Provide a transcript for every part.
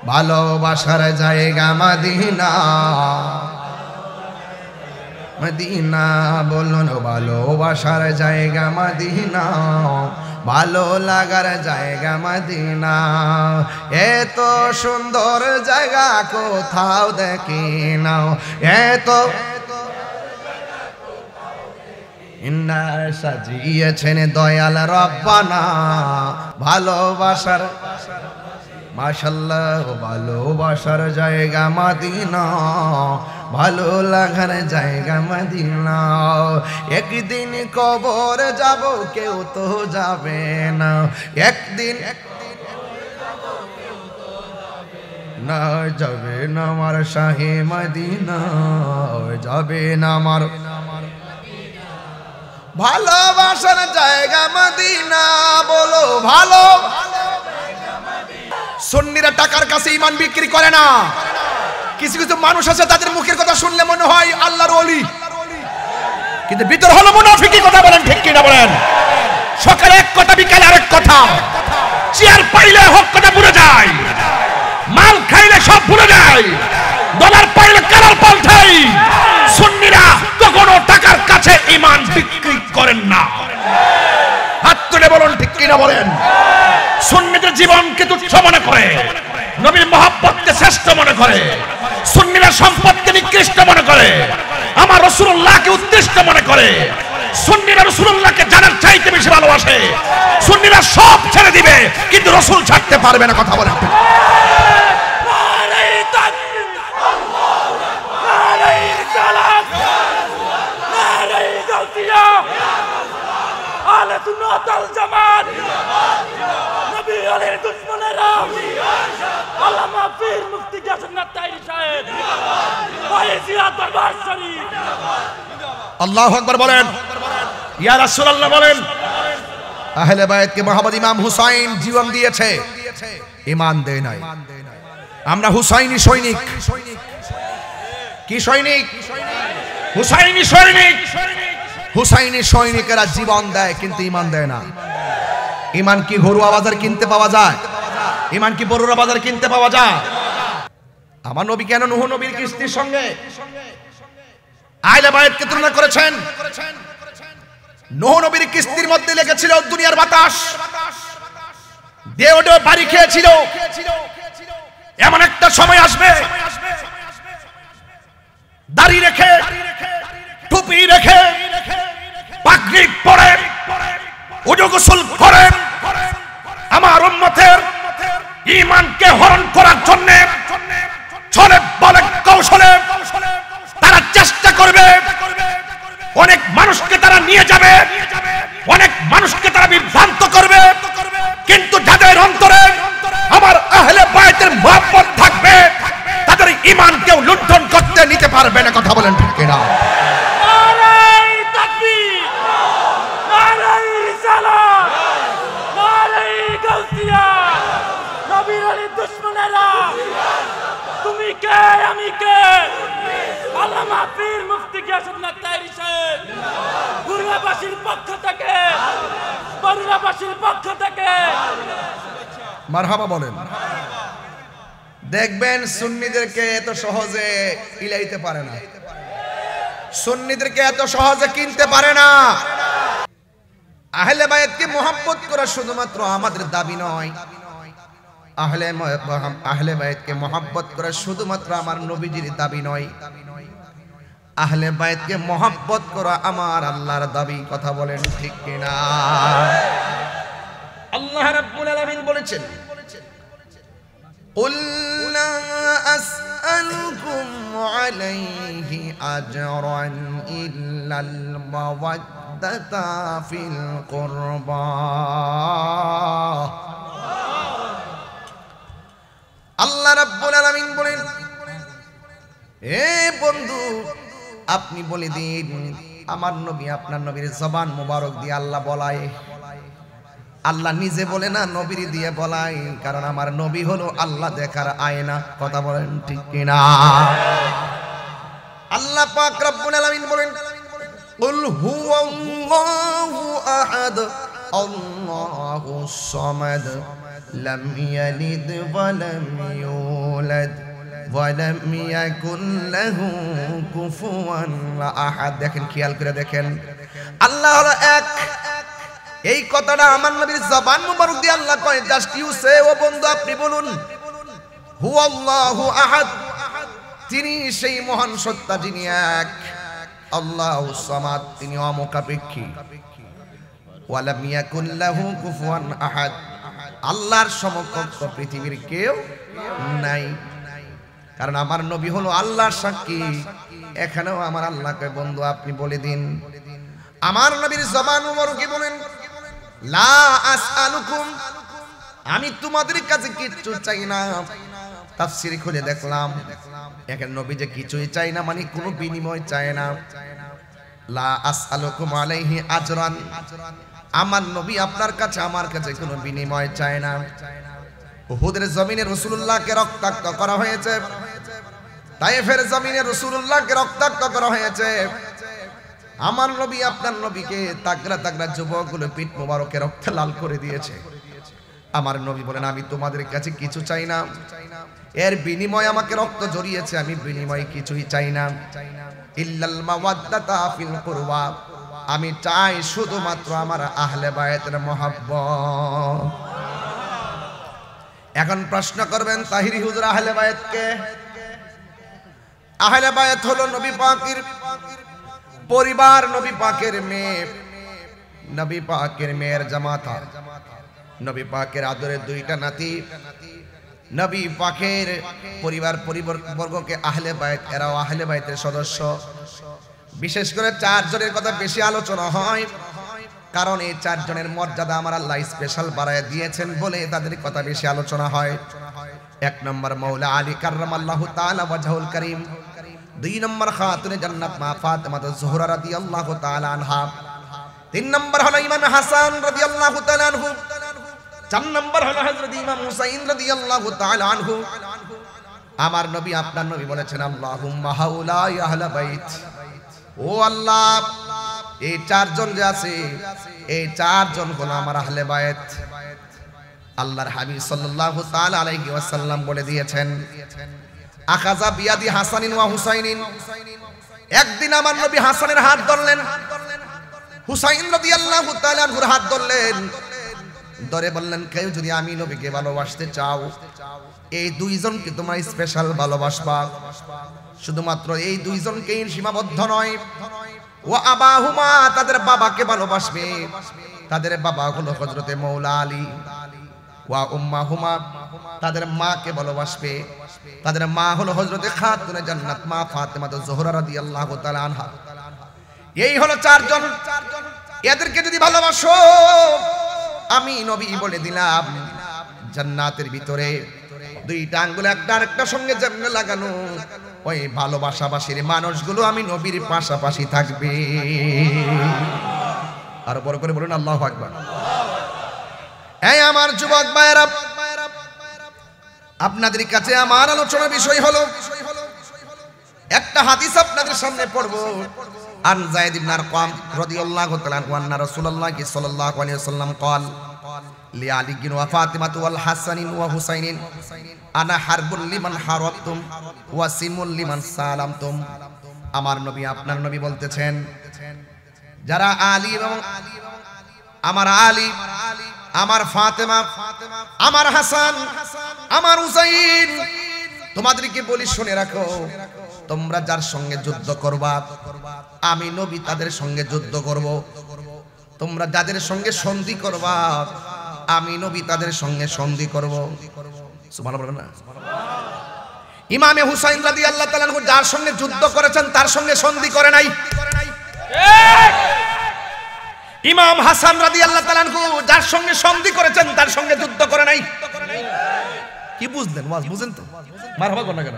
ভালোবাসার জায়গা Medina Medina বলুন ভালোবাসার জায়গা মদিনা ভালো লাগার জায়গা মদিনা এত সুন্দর জায়গা কোথাও দেখি না এত ইন্না সাজিয়েছেন দয়াল রব্বানা ভালোবাসার মাশাআল্লাহ ভালোবাসার জায়গা মদিনা ভালো লাগার জায়গা মদিনা একদিন কবর যাব কেউ তো যাবে না একদিন না যাবে না আমার শাহে মদিনা যাবে না আমার ভালোবাসার জায়গা মদিনা বলো ভালো সুন্নিরা টাকার কাছে ঈমান বিক্রি করে না কিছু কিছু মানুষ আছে তাদের মুখের কথা শুনলে মনে হয় আল্লাহর ওলি কিন্তু ভিতর হলো মুনাফিকি কথা বলেন ঠিক কি না বলেন সকালে এক কথা বিকালে আরেক কথা চেয়ার পাইলে হক কথা ভুলে যায় মাল খাইলে সব ভুলে যায় ডলার পাইলে কালার পাল্টাই সুন্নিরা কখনো টাকার কাছে ঈমান বিক্রি করেন না হাত তুলে বলুন ঠিক কি না বলেন সুন্নিদের জীবনকে তুচ্ছ মনে করে নবীর মহব্বতকে শ্রেষ্ঠ মনে করে সুন্নিরা সম্পদকে নিকৃষ্ট মনে করে আমার রাসূলুল্লাহকে উৎকৃষ্ট মনে করে সুন্নিরা রাসূলুল্লাহকে জানার চাইতে বেশি ভালোবাসে সুন্নিরা সব ছেড়ে দিবে কিন্তু রাসূল ছাড়তে পারবে না কথা বলেন আলে সুন্নাত ওয়াল জামাত নবী আলের দুশমনেরা আল্লামা পীর মুফতি গিয়াসউদ্দিন তাইরি সাহেব ওয়াইজিয়া দরবার শরীফ আল্লাহু আকবার বলেন ইয়া রাসূলুল্লাহ বলেন আহলে বায়াতকে মুহাম্মদ ইমাম হুসাইন জীবন দিয়েছে ঈমান দেয় নাই আমরা হুসাইনি সৈনিক কি সৈনিক হুসাইনি সৈনিক হুসাইনি সৈনিকেরা জীবন দেয় কিন্তু ঈমান দেয় না ঈমান কি ঘরোয়া বাজার কিনতে পাওয়া যায় ঈমান কি বড়ুয়া বাজার কিনতে পাওয়া যায় আমার নবী কেন নূহ নবীর কিস্তির সঙ্গে আহলে বায়াতকে তুলনা করেছেন নূহ নবীর কিস্তির মধ্যে লেগেছিল দুনিয়ার বাতাস দেওডো বাড়ি খেয়েছিল এমন একটা সময় আসবে দাড়ি রেখে টুপি রেখে পাগড়ি পরে ওযু গোসল করে আমার উম্মতের ঈমানকে হরণ করার জন্য ছলে বলে কৌশলে তারা চেষ্টা করবে অনেক মানুষকে তারা নিয়ে যাবে অনেক মানুষকে তারা বিভ্রান্ত করবে কিন্তু যাদের অন্তরে আমার আহলে বায়াতের মহব্বত থাকবে তাদের ঈমানকে লুণ্ঠন করতে নিতে পারবে না কথা বলেন ঠিক কিনা তুমি কে আমি কে আল্লামা পীর মুফতি গিয়াসউদ্দিন তাইরি সাহেব বরুণাবাসীর পক্ষ থেকে মারহাবা বলেন দেখবেন সুন্নিদেরকে এত সহজে ইলাইতে পারে না সুন্নিদেরকে এত সহজে কিনতে পারে না আহলে বায়াতকে মুহাব্বত করা শুধুমাত্র আমাদের দাবি নয় আহলে বায়াতকে মুহাব্বত করা শুধুমাত্র আমার নবীজির দাবি নয় আহলে বায়াতকে মুহাব্বত করা আমার আল্লাহর দাবি কথা বলেন ঠিক কিনা আল্লাহ রাব্বুল আলামিন বলেছেন কুল লা আসআলুকুম আলাইহি আজরান ইল্লাল মাওয়াদ্দাতা ফিল কুরবা আল্লাহ রাব্বুল আলামিন বলেন হে বন্ধু আপনি বলে দিন আমার নবী আপনার নবীর জবান মোবারক দিয়ে আল্লাহ বলায় আল্লাহ নিজে বলে না নবীর দিয়ে বলায় কারণ আমার নবী হলো আল্লাহ দেখার আয়না কথা বলেন ঠিক কিনা আল্লাহ পাক রব্বুল আলামিন বলেন কুল হুয়াল্লাহু আহাদ আল্লাহুস সামাদ লাম ইয়ালিদ ওয়া লাম ইউলাদ ওয়া লাম ইয়াকুল লাহু কুফুয়ান আহাদ। দেখেন, খেয়াল করে দেখেন, আল্লাহ হলো এক। এই কথাটা আমার নবীর জবান মুবারক দিয়ে আল্লাহ কয়, জাস্ট ইউ সে, ও বন্ধু আপনি বলুন, হুয়াল্লাহু আহাদ, তিনি সেই মহান সত্তা যিনি এক। আল্লাহুস সামাদ, তিনি অমুখাপেক্ষী। ওয়া লাম ইয়াকুল লাহু কুফুয়ান আহাদ, আল্লাহর সমকক্ষ পৃথিবীর কেউ নাই। কারণ আমার নবী হলো আল্লাহর সাক্ষী। এখানেও আমার আল্লাহকে বন্ধু আপনি বলে দিন। আমার নবীর জবান মুবারকে বলেন, লা আসআলুকুম, আমি তোমাদের কাছে কিচ্ছু চাই না। তাফসীর খুলে দেখলাম, এখানে নবী যে কিছুই চাই না মানে কোনো বিনিময় চায় না। লা আসআলুকুম আলাইহি আজরান, আমার নবী আপনার কাছে আমার কাছে কোনো বিনিময় চায় না। উহুদের জমিনে রাসূলুল্লাহকে রক্তাক্ত করা হয়েছে, তায়েফের জমিনে রাসূলুল্লাহকে রক্তাক্ত করা হয়েছে। আমার নবী আপনার নবীকে তাগড়া তাগড়া যুবকগুলো পিঠ মোবারকে রক্তে লাল করে দিয়েছে। আমার নবী বলেন, আমি তোমাদের কাছে কিছু চাই না, এর বিনিময় আমাকে রক্ত জড়িয়েছে, আমি বিনিময় কিছুই চাই না। ইল্লাল মাওয়াদ্দাতা ফিল কুরবা, আমি চাই শুধুমাত্র আমার আহলে বায়তের মহব্বত। এখন প্রশ্ন করবেন, তাহিরি হুজুর আহলে বায়ত কে? আহলে বায়ত হলো নবী পাকের পরিবার, নবী পাকের মেয়ে, নবী পাকের মেয়ের জামাতা, নবী পাকের আদরের দুইটা নাতি, নবী পাকের পরিবার পরিবর্গকে আহলে বায়ত, এরাও আহলে বায়তের সদস্য। বিশেষ করে 4 জনের কথা বেশি আলোচনা হয়, কারণ এই 4 জনের মর্যাদা আমার আল্লাহ স্পেশাল বাড়ায় দিয়েছেন বলে তাদের কথা বেশি আলোচনা হয়। 1 নম্বর মাওলা আলী কাররামাল্লাহু তাআলা ওয়াজহুল কারীম, 2 নম্বর খাতুনে জান্নাত মা ফাতেমা জোহরা রাদিয়াল্লাহু তাআলা আনহা, 3 নম্বর হলো ইমাম হাসান রাদিয়াল্লাহু তাআলা আনহু, 4 নম্বর হলো হযরত ইমাম হুসাইন রাদিয়াল্লাহু তাআলা আনহু। আমার নবী আপনার নবী বলেছেন, আল্লাহুম্মা হাউলাই আহলে বাইত, ও আল্লাহ এই 4 জন যে আছে, এই 4 জন হলো আমার আহলে বায়ত। আল্লাহর হাবিব সাল্লাল্লাহু তাআলা আলাইহি ওয়াসাল্লাম বলে দিয়েছেন, আখাযা বিয়াদি হাসানিন ওয়া হুসাইনিন, একদিন আমার নবী হাসানের হাত ধরলেন, হুসাইন রাদিয়াল্লাহু তাআলা আনহুর হাত ধরলেন, ধরে বললেন, কেউ যদি আমি নবীকে ভালোবাসতে চাও, এই 2 জনকে তোমরা স্পেশাল ভালোবাসবা। শুধুমাত্র এই 2 জনকেই সীমাবদ্ধ নয়, ওয়া আবাহুমা, তাদের বাবাকে ভালোবাসবে। তাদের বাবা হলো হযরতে মাওলা আলী। ওয়া উম্মাহুমা, তাদের মাকে ভালোবাসবে। তাদের মা হলো হযরতে খাতুনে জান্নাত মা ফাতেমা জোহরা রাদিয়াল্লাহু তাআলা আনহা। এই হলো 4 জন। এদেরকে যদি ভালোবাসো, আমি নবী বলে দিলাম, জান্নাতের ভিতরে 2টা আঙ্গুল একটা আরেকটার সঙ্গে যেমনে লাগানো, ওই ভালোবাসাবাসীর মানুষগুলো আমি নবীর পাশাপাশি থাকবে। আর বড় করে বলুন আল্লাহু আকবার। এই আমার যুবক ভাইরা, আপনাদের কাছে আমার আলোচনার বিষয় হলো একটা হাদিস আপনাদের সামনে পড়ব। আন যায়েদ ইবনে আরকাম রাদিয়াল্লাহু তাআলা আনহু আন্না রাসূলুল্লাহ সাল্লাল্লাহু আলাইহি ওয়াসাল্লাম قال لعلي ওয়া ফাতিমা ওয়াল হাসান ওয়া হুসাইন আনা হারবুল লিমান হারাবতুম ওয়া সিমুল লিমান সালামতুম। আমার নবী আপনার নবী বলতেছেন, যারা আলী এবং আমার আলী, আমার ফাতেমা, আমার হাসান, আমার হুসাইন, তোমাদেরকে বলি শুনে রাখো, তোমরা যার সঙ্গে যুদ্ধ করবা, আমি নবী তাদের সঙ্গে যুদ্ধ করব। তোমরা যাদের সঙ্গে সন্ধি করবা, আমি নবী তাদের সঙ্গে সন্ধি করব। সুবহানাল্লাহ বলেন না? ইমামে হুসাইন রাদিয়াল্লাহু তাআলা আনহু যার সঙ্গে যুদ্ধ করেছেন তার সঙ্গে সন্ধি করে নাই। ইমাম হাসান রাদিয়াল্লাহু তাআলা আনহু যার সঙ্গে সন্ধি করেছেন তার সঙ্গে যুদ্ধ করে নাই। কি বুঝলেন? ওয়াজ বুঝেন তো? মারহাবা বলেন না কেন?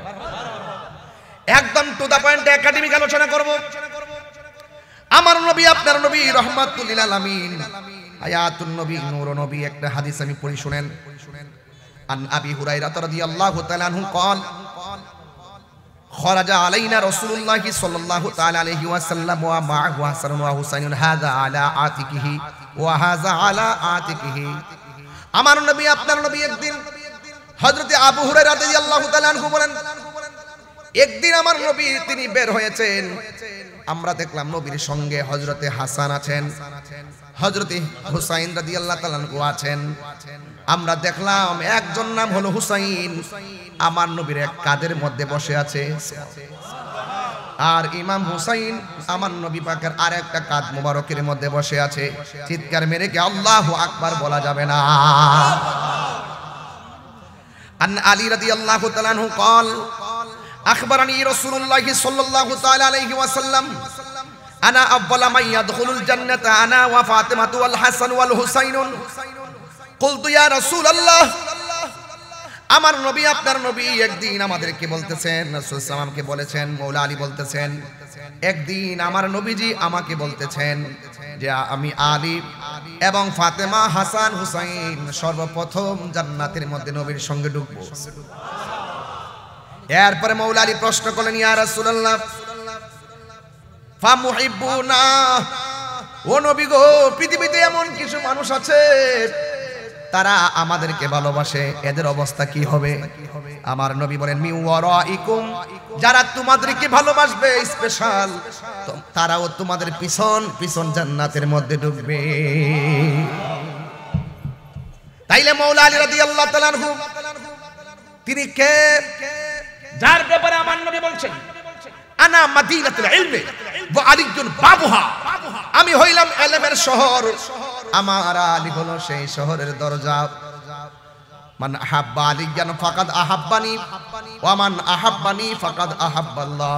একদম টু দা পয়েন্ট একাডেমিক আলোচনা করব। আমার নবী আপনার নবী রাহমাতুল লিল আলামিন, আয়াতুন নবী, নূরুন নবী, একটা হাদিস আমি পড়ি শুনেন। আন আবি হুরায়রা রাদিয়াল্লাহু তাআলা আনহু قال خرج علينا رسول الله صلى الله تعالى عليه وسلم ومعه حسن وحسين هذا على عاتقه وهذا على عاتقه। আমার নবী আপনার নবী একদিন হযরতে আবু হুরায়রা রাদিয়াল্লাহু তাআলা আনহু বলেন, একদিন আমার নবী তিনি বের হয়েছেন, আমরা দেখলাম নবীর সঙ্গে হযরতে হাসান আছেন, হযরতে হুসাইন রাদিয়াল্লাহু তাআলা আনহু আছেন। আমরা দেখলাম একজন নাম হলো হুসাইন আমার নবীর এক কাঁধের মধ্যে বসে আছে, আর ইমাম হুসাইন আমার নবী পাকের আরেকটা কাঁধ মুবারকের মধ্যে বসে আছে। চিৎকার মেরে কি আল্লাহু আকবার বলা যাবে না? আন আলী রাদিয়াল্লাহু তাআলা আনহু قال اخبرني رسول الله صلى الله تعالى عليه وسلم انا اول من يدخل الجنه انا وفاطمه والحسن والحسين قلت يا رسول الله। আমার নবী আপনার নবী একদিন আমাদেরকে বলতেছেন, রাসূল সাল্লামকে বলেছেন, মৌলা আলী বলতেছেন, একদিন আমার নবীজি আমাকে বলতেছেন যে আমি আলী এবং ফাতেমা হাসান হুসাইন সর্বপ্রথম জান্নাতের মধ্যে নবীর সঙ্গে ঢুকবো। এরপরে মৌলা আলী প্রশ্ন করলেন, ইয়া রাসূলুল্লাহ ফামুহিব্বুনা, ও নবী গো, পৃথিবীতে এমন কিছু মানুষ আছে তারা আমাদেরকে ভালোবাসে, এদের অবস্থা কি হবে? আমার নবী বলেন, মি ওয়ারাইকুম, যারা তোমাদেরকে ভালোবাসবে স্পেশাল, তারাও তোমাদের পিছন পিছন জান্নাতের মধ্যে ঢুকবে। তাইলে মৌলা আলী রাদিয়াল্লাহু তাআলা আনহু তিনি কে, যার ব্যাপারে আমার নবী বলছেন আনা মাদিনাতুল ইলমি ওয়া আলিয়ুন বাবুহা, আমি হইলাম ইলমের শহর, আমার আলী হলো সেই শহরের দরজা। মান আহাব্বা আলিয়ান ফাকাদ আহাব্বানি ওয়া মান আহাব্বানি ফাকাদ আহাব্বাল্লাহ,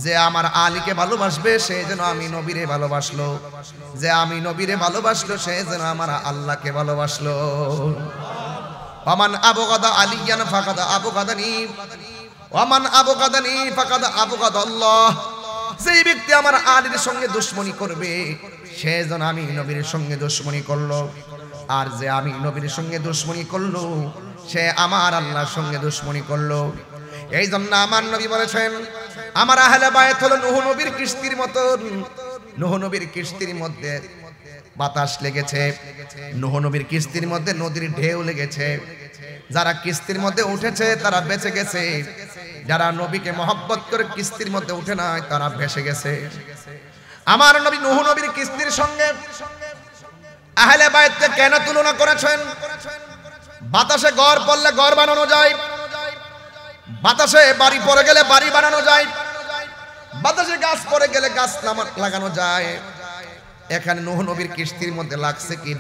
যে আমার আলীকে ভালোবাসবে সে যেন আমি নবীরে ভালোবাসলো, যে আমি নবীরে ভালোবাসলো সে যেন আমার আল্লাহকে ভালোবাসলো। ওয়া মান আবগাদা আলিয়ান ফাকাদ আবগাদানি ওয়া মান আবগাদানি ফাকাদ আবগাদাল্লাহ, যেই ব্যক্তি আমার আলীর সঙ্গে দুশমনি করবে সে যেন আমি নবীর সঙ্গে দুশমনি করলো, আর যে আমি নবীর সঙ্গে দুশমনি করলো সে আমার আল্লাহর সঙ্গে দুশমনি করলো। এই জন্য আমার নবী বলেছেন, আমার আহলে বায়ত হলো নূহ নবীর কিস্তির মতন। নূহ নবীর কিস্তির মধ্যে বাতাস লেগেছে, নূহ নবীর কিস্তির মধ্যে নদীর ঢেউ লেগেছে, যারা কিস্তির মধ্যে উঠেছে তারা বেঁচে গেছে, যারা নবীকে মহব্বত করে কিস্তির মধ্যে উঠে নাই তারা ভেসে গেছে। আমার নবী নূহ নবীর কিস্তির সঙ্গে আহলে বায়তকে কেন তুলনা করেছেন? বাতাসে ঘর পড়লে ঘর বানানো যায়, বাতাসে বাড়ি পড়ে গেলে বাড়ি বানানো যায়, বাতাসে গাছ পড়ে গেলে গাছ লাগানো যায়। এখানে নূহ নবীর কিস্তির মধ্যে লাগছে কি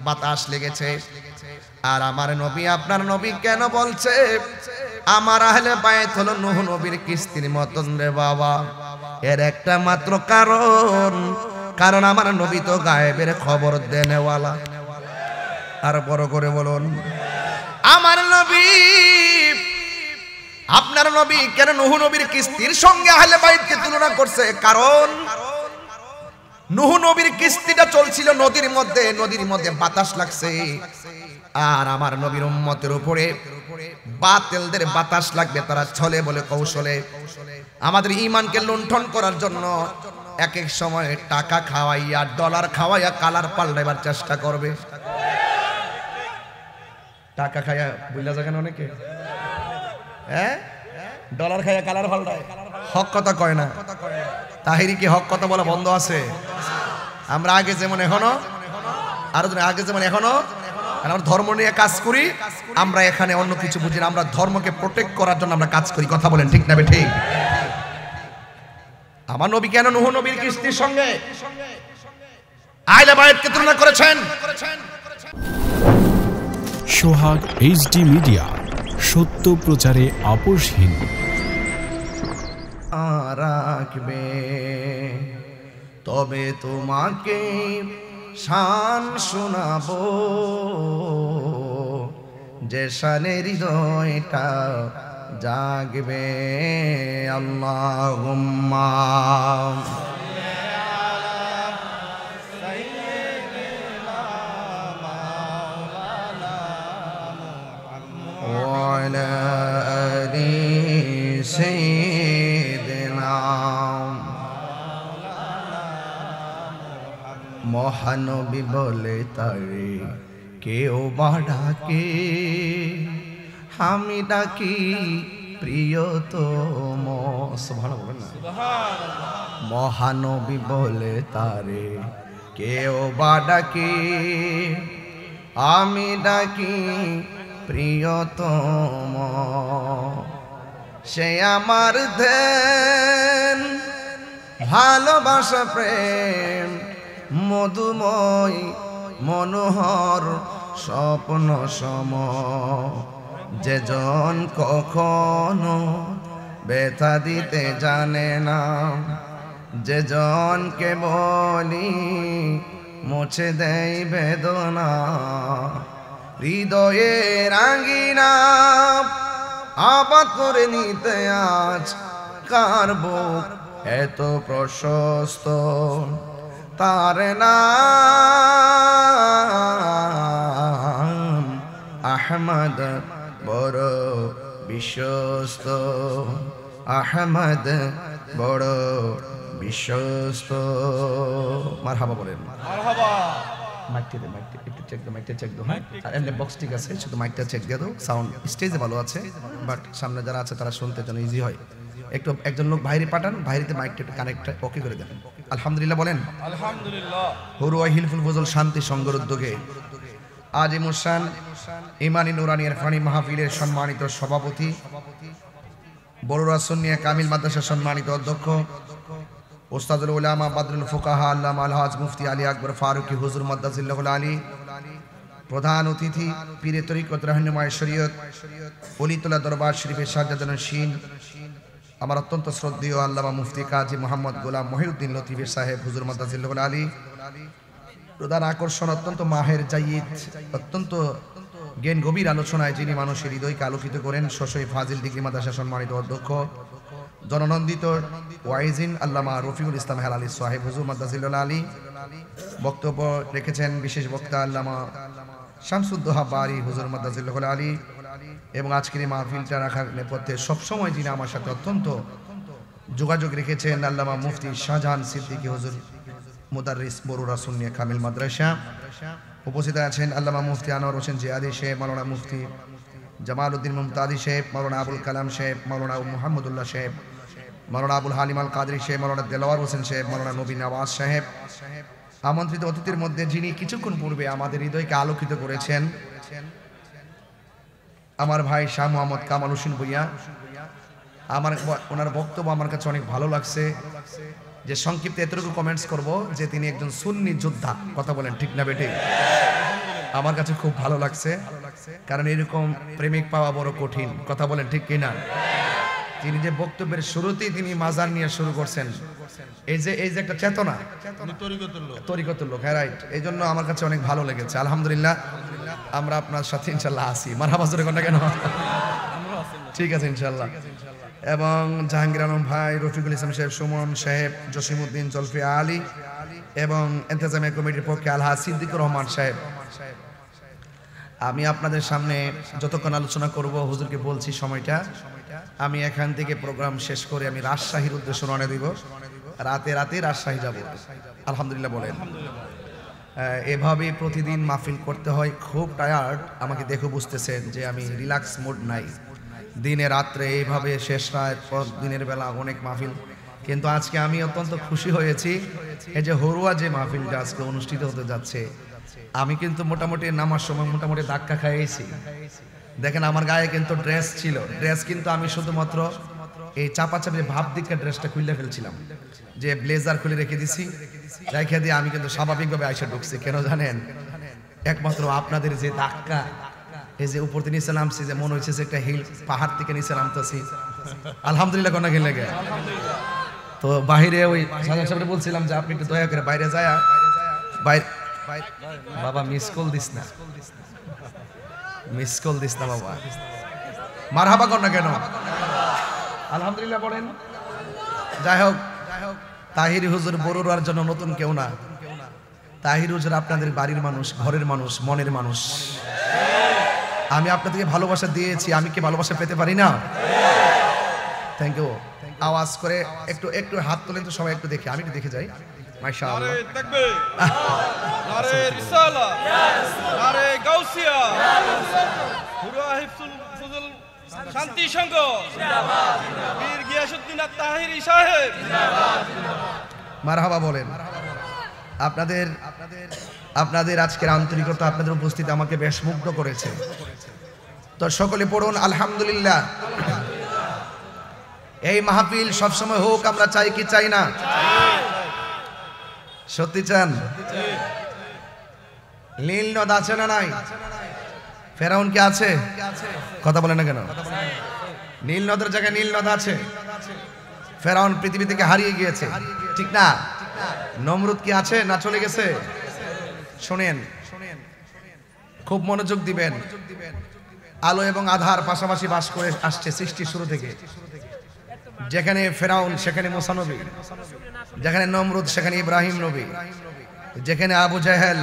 বাতাস লেগেছে। আর আমার নবী আপনার নবী কেন বলছে আমার আহলে বায়ত হলো নূহ নবীর কিস্তির মতন রে বাবা? এর একটা মাত্র কারণ, কারণ আমার নবী তো গায়েবের খবর দেনেওয়ালা। আর বড় করে বলুন, আমার নবী আপনার নবী কেন নূহ নবীর কিস্তির সঙ্গে আহলে বাইতকে তুলনা করছে? কারণ নূহ নবীর কিস্তিটা চলছিল নদীর মধ্যে, নদীর মধ্যে বাতাস লাগছে, আর আমার নবীর উম্মতের উপরে বাতিলদের বাতাস লাগবে, তারা ছলে বলে কৌশলে আমাদের ঈমানকে লুণ্ঠন করার জন্য এক এক সময় টাকা খাওয়াইয়া ডলার খাওয়াইয়া কালার পাল্টাইবার চেষ্টা করবে। টাকা খাইয়া বুঝলা যায় কেন অনেকে, হ্যাঁ, ডলার খাইয়া কালার পাল্টায়, হক কথা কয় না। তাহিরি কি হক কথা বলা বন্ধ আছে? আমরা আগে যেমন এখনো, আরো আগে যেমন এখনো আমরা ধর্ম নিয়ে কাজ করি, আমরা এখানে অন্য কিছু বুঝি না, আমরা ধর্মকে প্রোটেক্ট করার জন্য আমরা কাজ করি। কথা বলেন ঠিক না ঠিক? আমার নবী কেন নূহ নবীর কিস্তির সঙ্গে আহলে বায়তকে তুলনা করেছেন? সোহাগ এইচডি মিডিয়া, সত্য প্রচারে আপোষহীন। রাখবে তবে তোমাকে শান শোনাবো, যে শানে হৃদয়টা জাগবে। আল্লাহুম্মা ওয়া আলা আলি সাইয়্যিদিনা মহানবী বলে তারে কেউ বা ডাকে আমি ডাকি প্রিয়তম। সুবহানাল্লাহ বলেন না। মহানবী বলে তারে কেউ বা ডাকে আমি ডাকি প্রিয়তম। সে আমার ধ্যান ভালোবাসা প্রেম মধুময় মনোহর স্বপ্ন সম। যে জন কখনো ব্যথা দিতে জানে না, যে জনকে বলি মুছে দেয় বেদনা। হৃদয়ের আঙ্গিনা আবাদ করে নিতে আজ কার বুক এত প্রশস্ত। তার নাম আহমদ বড় বিশ্বস্ত। আহমদ বড় বিশ্বস্ত। মারহাবা বলেন। মারহাবা। মাইকটা একটু চেক দাও, মাইকটা চেক দাও। হ্যাঁ, আর এমনি বক্স ঠিক আছে, শুধু মাইকটা চেক দিয়ে দাও। সাউন্ড স্টেজে ভালো আছে, বাট সামনে যারা আছে তারা শুনতে যেন ইজি হয়। একটু একজন লোক বাইরে পাঠান, বাইরেতে মাইকটা একটু কানেক্ট ওকে করে দেন। আলহামদুলিল্লাহ বলেন। আলহামদুলিল্লাহ। হুরুয়া হিলফুল ফজল শান্তি সংঘের উদ্যোগে আজ মুসান ইমানি নুরানি ইরফানি মাহফিলের সম্মানিত সভাপতি, বড়ুরা সুন্নিয়া কামিল মাদ্রাসার সম্মানিত অধ্যক্ষ উস্তাদুল উলামা বাদরুল ফুকাহা আল্লামা আলহাজ মুফতি আলী আকবর ফারুকি হুজুর মাদ্দাজিল্লাহুল আলী, প্রধান অতিথি পীরে তরিকত রাহনুমায়ে শরীয়ত ওলিতুল্লাহ দরবার শরীফের সাজ্জাদান শীন আমার অত্যন্ত শ্রদ্ধেয় আল্লামা মুফতি কাজী মোহাম্মদ গোলাম মহিউদ্দিন লতিফের সাহেব হুজুর মাদ্দাজিল্লাহুল আলী, প্রধান আকর্ষণ অত্যন্ত মাহের জাইদ, অত্যন্ত জ্ঞান গভীর আলোচনায় যিনি মানুষের হৃদয়কে আলোকিত করেন, শশী ফাজিল ডিগ্রি মাদ্রাসা সম্মানিত অধ্যক্ষ জননন্দিত ওয়াইজিন আল্লামা রফিকুল ইসলাম হেলালি সাহেব হুজুর মাদ্দাজিল্লাহুল আলী। বক্তব্য রেখেছেন বিশেষ বক্তা আল্লামা শামসুদ্দোহা বারি হুজুর মাদ্দাজিল্লাহুল আলী। এবং আজকের এই মাহফিলটা রাখার নেপথ্যে সবসময় যিনি আমার সাথে অত্যন্ত যোগাযোগ রেখেছেন আল্লামা মুফতি শাহজাহান সিদ্দিকী হুজুর মুদাররিস বড়ুরা সুন্নিয়া কামিল মাদ্রাসা। উপস্থিত আছেন আল্লামা মুফতি আনোয়ার হোসেন জিয়াদি সাহেব, মাওলানা মুফতি জামাল উদ্দিন মুমতাজি সাহেব, মাওলানা আবুল কালাম সাহেব, মাওলানা মুহাম্মদুল্লাহ সাহেব, মাওলানা আবুল হালিম আল কাদরি সাহেব, মাওলানা দেলাওয়ার হোসেন সাহেব, মাওলানা নবী নওয়াজ সাহেব। আমন্ত্রিত অতিথির মধ্যে যিনি কিছুক্ষণ পূর্বে আমাদের হৃদয়কে আলোকিত করেছেন আমার ভাই শাহ মোহাম্মদ কামাল হোসেন ভুইয়া। ওনার বক্তব্য আমার কাছে অনেক ভালো লাগছে। যে সংক্ষিপ্ত এতটুকু কমেন্টস করব যে তিনি একজন সুন্নি যোদ্ধা। কথা বলেন ঠিক না বেটে? আমার কাছে খুব ভালো লাগছে, কারণ এরকম প্রেমিক পাওয়া বড় কঠিন। কথা বলেন ঠিক কিনা? তিনি যে বক্তব্যের শুরুতেই তিনি মাজার নিয়ে শুরু করছেন, এই যে একটা চেতনা, তরিকতুল লোক, হ্যাঁ রাইট। এই জন্য আমার কাছে অনেক ভালো লেগেছে। আলহামদুলিল্লাহ, আমরা আপনার সাথে ইনশাল্লাহ আসি। মারহাবা জোরে কোনটা কেন? ঠিক আছে ইনশাল্লাহ। এবং জাহাঙ্গীর আলম ভাই, রফিকুল ইসলাম সাহেব, সুমন সাহেব, জসিমউদ্দিন জলফি আলী এবং ইন্তেজামিয়া কমিটির পক্ষে আলহাজ সিদ্দিকুর রহমান সাহেব। আমি আপনাদের সামনে যতক্ষণ আলোচনা করব, হুজুরকে বলছি সময়টা, আমি এখান থেকে প্রোগ্রাম শেষ করে আমি রাজশাহীর উদ্দেশ্যে রওনা দিব। রাতে রাজশাহী যাব। আলহামদুলিল্লাহ বলেন। এভাবে প্রতিদিন মাহফিল করতে হয়, খুব টায়ার্ড। আমাকে দেখে বুঝতেছেন যে আমি রিল্যাক্স মুড নাই। দিনে রাত্রে এইভাবে শেষ রাত পর দিনের বেলা অনেক মাহফিল, কিন্তু আজকে আমি অত্যন্ত খুশি হয়েছি। এই যে হরুয়া যে মাহফিলটা আজকে অনুষ্ঠিত হতে যাচ্ছে, আমি কিন্তু মোটামুটি নামার সময় মোটামুটি ধাক্কা খাইয়েছি। দেখেন আমার গায়ে কিন্তু ড্রেস ছিল, ড্রেস কিন্তু আমি শুধুমাত্র এই চাপাচাপি ভাব দিকে ড্রেসটা খুলে ফেলছিলাম, যে ব্লেজার খুলে রেখে দিছি, রেখে দিয়ে আমি কিন্তু স্বাভাবিকভাবে আইসা ঢুকছি। কেন জানেন? একমাত্র আপনাদের যে ধাক্কা, এই যে উপর থেকে নিচে নামছি, যে মনে হচ্ছে যে একটা হিল পাহাড় থেকে নিচে নামতেছি। আলহামদুলিল্লাহ কোন গেলে গে। তো বাইরে ওই সাজান সাহেব বলছিলাম যে আপনি একটু দয়া করে বাইরে যায়, বাবা মিস কল দিস না, মিস কল দিস না বাবা। মারহাবা কর না কেন? আলহামদুলিল্লাহ বলেন। যাই হোক, তাহির হুজুর বড়ুয়ার জন্য নতুন কেউ না। তাহির হুজুর আপনাদের বাড়ির মানুষ, ঘরের মানুষ, মনের মানুষ। আমি আপনাদেরকে ভালোবাসা দিয়েছি, আমি কি ভালোবাসা পেতে পারি না? Thank you. আওয়াজ করে একটু হাত তোলেন তো সবাই, একটু দেখে, আমি একটু দেখে যাই। মাশাআল্লাহ। নারে তাকবীর, নারে রিসালাত, নারে গাউসিয়া, পুরা হিফজুল ফুজুল শান্তি সংঘ, বীর গিয়াসউদ্দিন আত-তাহিরি সাহেব, মারহাবা বলেন। আপনাদের আজকের আন্তরিকতা, আপনাদের উপস্থিতি আমাকে বেশ মুগ্ধ করেছে। তো সকলে পড়ুন আলহামদুলিল্লাহ। এই মাহফিল সবসময় হোক, আমরা চাই কি চাই না? সত্যি চান? নীল নদ আছে না নাই? ফেরাউন কি আছে? কথা বলে না কেন? নীল নদের জায়গায় নীল নদ আছে। ফেরাউন পৃথিবী থেকে হারিয়ে গিয়েছে, ঠিক না? নমরুদ কি আছে না চলে গেছে? শোনেন, খুব মনোযোগ দিবেন। আলো এবং আধার পাশাপাশি বাস করে আসছে সৃষ্টির শুরু থেকে। যেখানে ফেরাউন সেখানে মুসা নবী, যেখানে নমরুদ সেখানে ইব্রাহিম নবী, যেখানে আবু জাহেল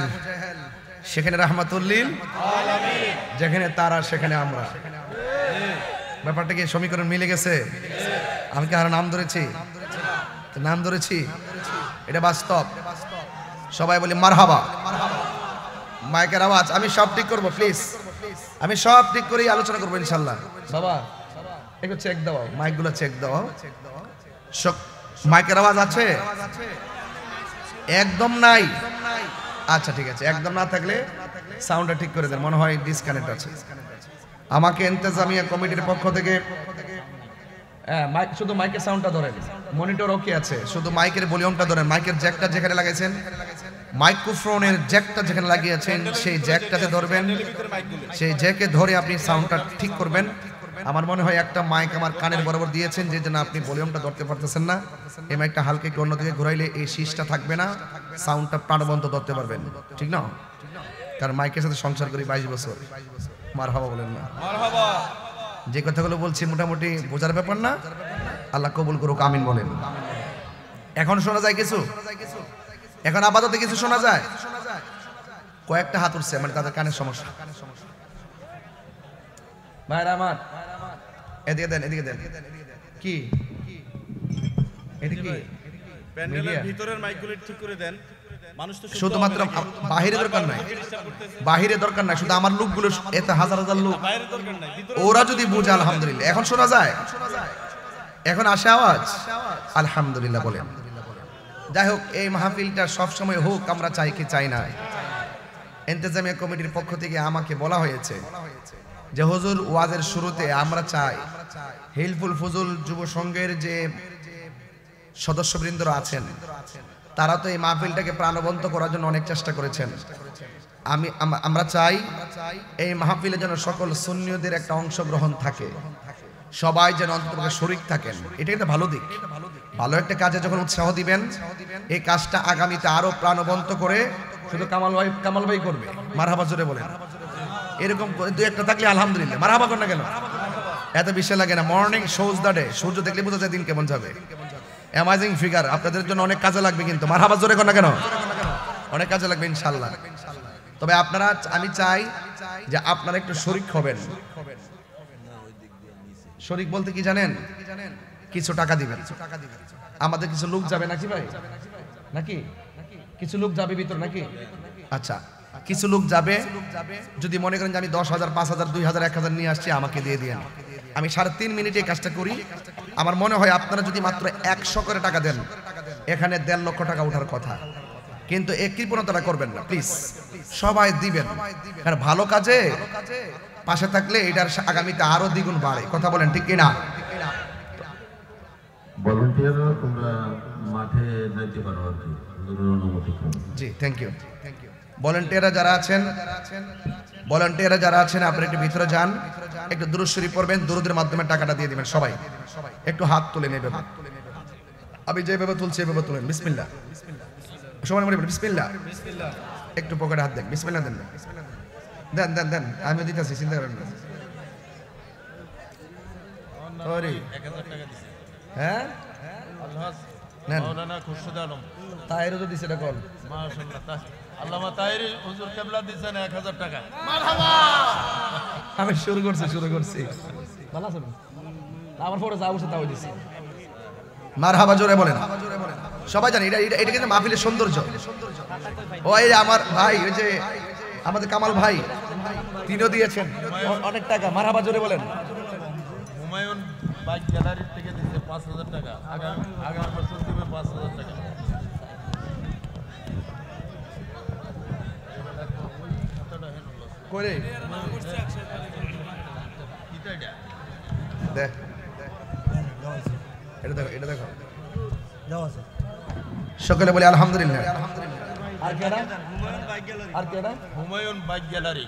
সেখানে রাহমাতুল্লিল আলামিন, যেখানে তারা সেখানে আমরা। ব্যাপারটা কি সমীকরণ মিলে গেছে? আমি কি আর নাম ধরেছি? নাম ধরেছি, এটা বাস্তব। সবাই বলি মারহাবা। মাইকের আওয়াজ আমি সব ঠিক করব, প্লিজ। আমি সব ঠিক করেই আলোচনা করবো ইনশাল্লাহ। বাবা একটু চেক দাও, মাইকগুলো চেক দাও। মাইকের আওয়াজ আছে? একদম নাই? আচ্ছা ঠিক আছে, একদম না থাকলে সাউন্ডটা ঠিক করে দেন, মনে হয় ডিসকানেক্ট আছে। আমাকে ইন্তেজামিয়া কমিটির পক্ষ থেকে মাইক, শুধু মাইকের সাউন্ডটা ধরেন, মনিটর ওকে আছে, শুধু মাইকের ভলিউমটা ধরেন। মাইকের জ্যাকটা যেখানে লাগাইছেন, মাইক্রোফোনের জ্যাকটা যেখানে লাগিয়েছেন সেই জ্যাকটাতে ধরবেন, সেই জ্যাকে ধরে আপনি সাউন্ডটা ঠিক করবেন। আমার মনে হয় একটা মাইক আমার কানের বরাবর দিয়েছেন, যে জন্য আপনি ভলিউমটা ধরতে পারতেছেন না। এই মাইকটা হালকা একটু অন্যদিকে ঘুরাইলে এই শীষটা থাকবে না, সাউন্ডটা প্রাণবন্ত ধরতে পারবেন, ঠিক না? কারণ মাইকের সাথে সংসার করি 22 বছর। মারহাবা বলেন না? মারহাবা। যে কথাগুলো বলছি মোটামুটি বোঝার ব্যাপার না? আল্লাহ কবুল করুক, আমিন বলেন। এখন শোনা যায় কিছু? এখন আপাতত কিছু শোনা যায়? কয়েকটা হাত উঠছে, মানে তাদের কানের সমস্যা। ভাইরা আমার এদিকে দেন, এদিকে দেন। কি এদিকে প্যান্ডেলের ভিতরের মাইকগুলো ঠিক করে দেন। মানুষ তো শুধুমাত্র বাহিরে দরকার নাই, বাহিরে দরকার নাই, শুধু আমার লোকগুলো, এত হাজার হাজার লোক, বাইরে দরকার নাই, ওরা যদি বুঝে আলহামদুলিল্লাহ। এখন শোনা যায়? এখন আসে আওয়াজ? আলহামদুলিল্লাহ বলেন। যাই হোক, এই মাহফিলটা সবসময় হোক, আমরা চাই কি চাই না? ইন্তেজামিয়া কমিটির পক্ষ থেকে আমাকে বলা হয়েছে যে হুজুর, ওয়াজের শুরুতে আমরা চাই হিলফুল ফুজুল যুব সংঘের যে সদস্যবৃন্দরা আছেন, তারা তো এই মাহফিলটাকে প্রাণবন্ত করার জন্য অনেক চেষ্টা করেছেন। আমরা চাই এই মাহফিলে যেন সকল সুন্নিয়দের একটা অংশগ্রহণ থাকে, সবাই যেন অন্তত শরীক থাকেন। এটাই তো ভালো দিক। ভালো একটা কাজে যখন উৎসাহ দিবেন, এই কাজটা আগামীতে আরো প্রাণবন্ত করে শুধু কামাল ভাই করবে। মারহাবা জোরে বলেন। এরকম দুই একটা থাকলে আলহামদুলিল্লাহ। মারহাবা কর না কেন? এত বিষয় লাগে না। মর্নিং শোজ দ্য ডে, সূর্য দেখলে বোঝা যায় দিন কেমন যাবে। অ্যামাজিং ফিগার আপনাদের জন্য অনেক কাজে লাগবে, কিন্তু মারহাবা জোরে কর না কেন? অনেক কাজে লাগবে ইনশাআল্লাহ। তবে আপনারা, আমি চাই যে আপনারা একটু শরীক হবেন। শরীক বলতে কি জানেন? কিছু টাকা দিবেন। আমাদের কিছু লোক যাবে নাকি ভাই? নাকি কিছু লোক যাবে ভিতর নাকি? আচ্ছা, কিছু লোক যাবে। যদি মনে করেন যে আমি 10,000, 5,000, 2,000, 1,000 নিয়ে আসছি, আমাকে দিয়ে দিন। আমি 3.5 মিনিটে কাজটা করি। আমার মনে হয় আপনারা যদি মাত্র 100 করে টাকা দেন, এখানে 1.5 লক্ষ টাকা ওঠার কথা। কিন্তু এই কৃপণতাটা করবেন না প্লিজ, সবাই দিবেন। কারণ ভালো কাজে পাশে থাকলে এটার আগামীতে আরো দ্বিগুণ বাড়ে। কথা বলেন ঠিক কিনা? ভলান্টিয়াররা তোমরা মাঠে যাইতে পারো আর কি, অনুমতি। জি, থ্যাংক ইউ। ভলান্টিয়াররা যারা আছেন, আপনারা একটু ভিতরে যান, একটু দুরূদ শরীফ পড়বেন, দুরূদের মাধ্যমে টাকাটা দিয়ে দিবেন। সবাই একটু হাত তুলে নেবেন। আমি যেভাবে তুলছি এভাবে তুলেন। বিসমিল্লাহ। সবাই মনে করেন বিসমিল্লাহ। একটু পকেটে হাত দেন, বিসমিল্লাহ দেন। দেন দেন দেন, আমিও দিতেছি, চিন্তা করেন না। হ্যাঁ নেন। তাহেরও তো দিছে, এটা কল। আমি শুরু করছি। ভালো আছেন? আমার পরে যা বসে তাও দিছি। মারহাবা জোরে বলেন। সবাই জানে এটা কিন্তু মাহফিলের সৌন্দর্য। ওই আমার ভাই, ওই যে আমাদের কামাল ভাই, তিনিও দিয়েছেন অনেক টাকা। মারহাবা জোরে বলেন। হুমায়ুন বাইক গ্যালারির থেকে দিচ্ছে 5,000 টাকা, আগামী বছর দিবে 5,000 টাকা। করে দেখ, এটা দেখো, এটা দেখো, সকলে বলে আলহামদুলিল্লাহ। আর কেডা? আর কেডা? Humayun bike gallery,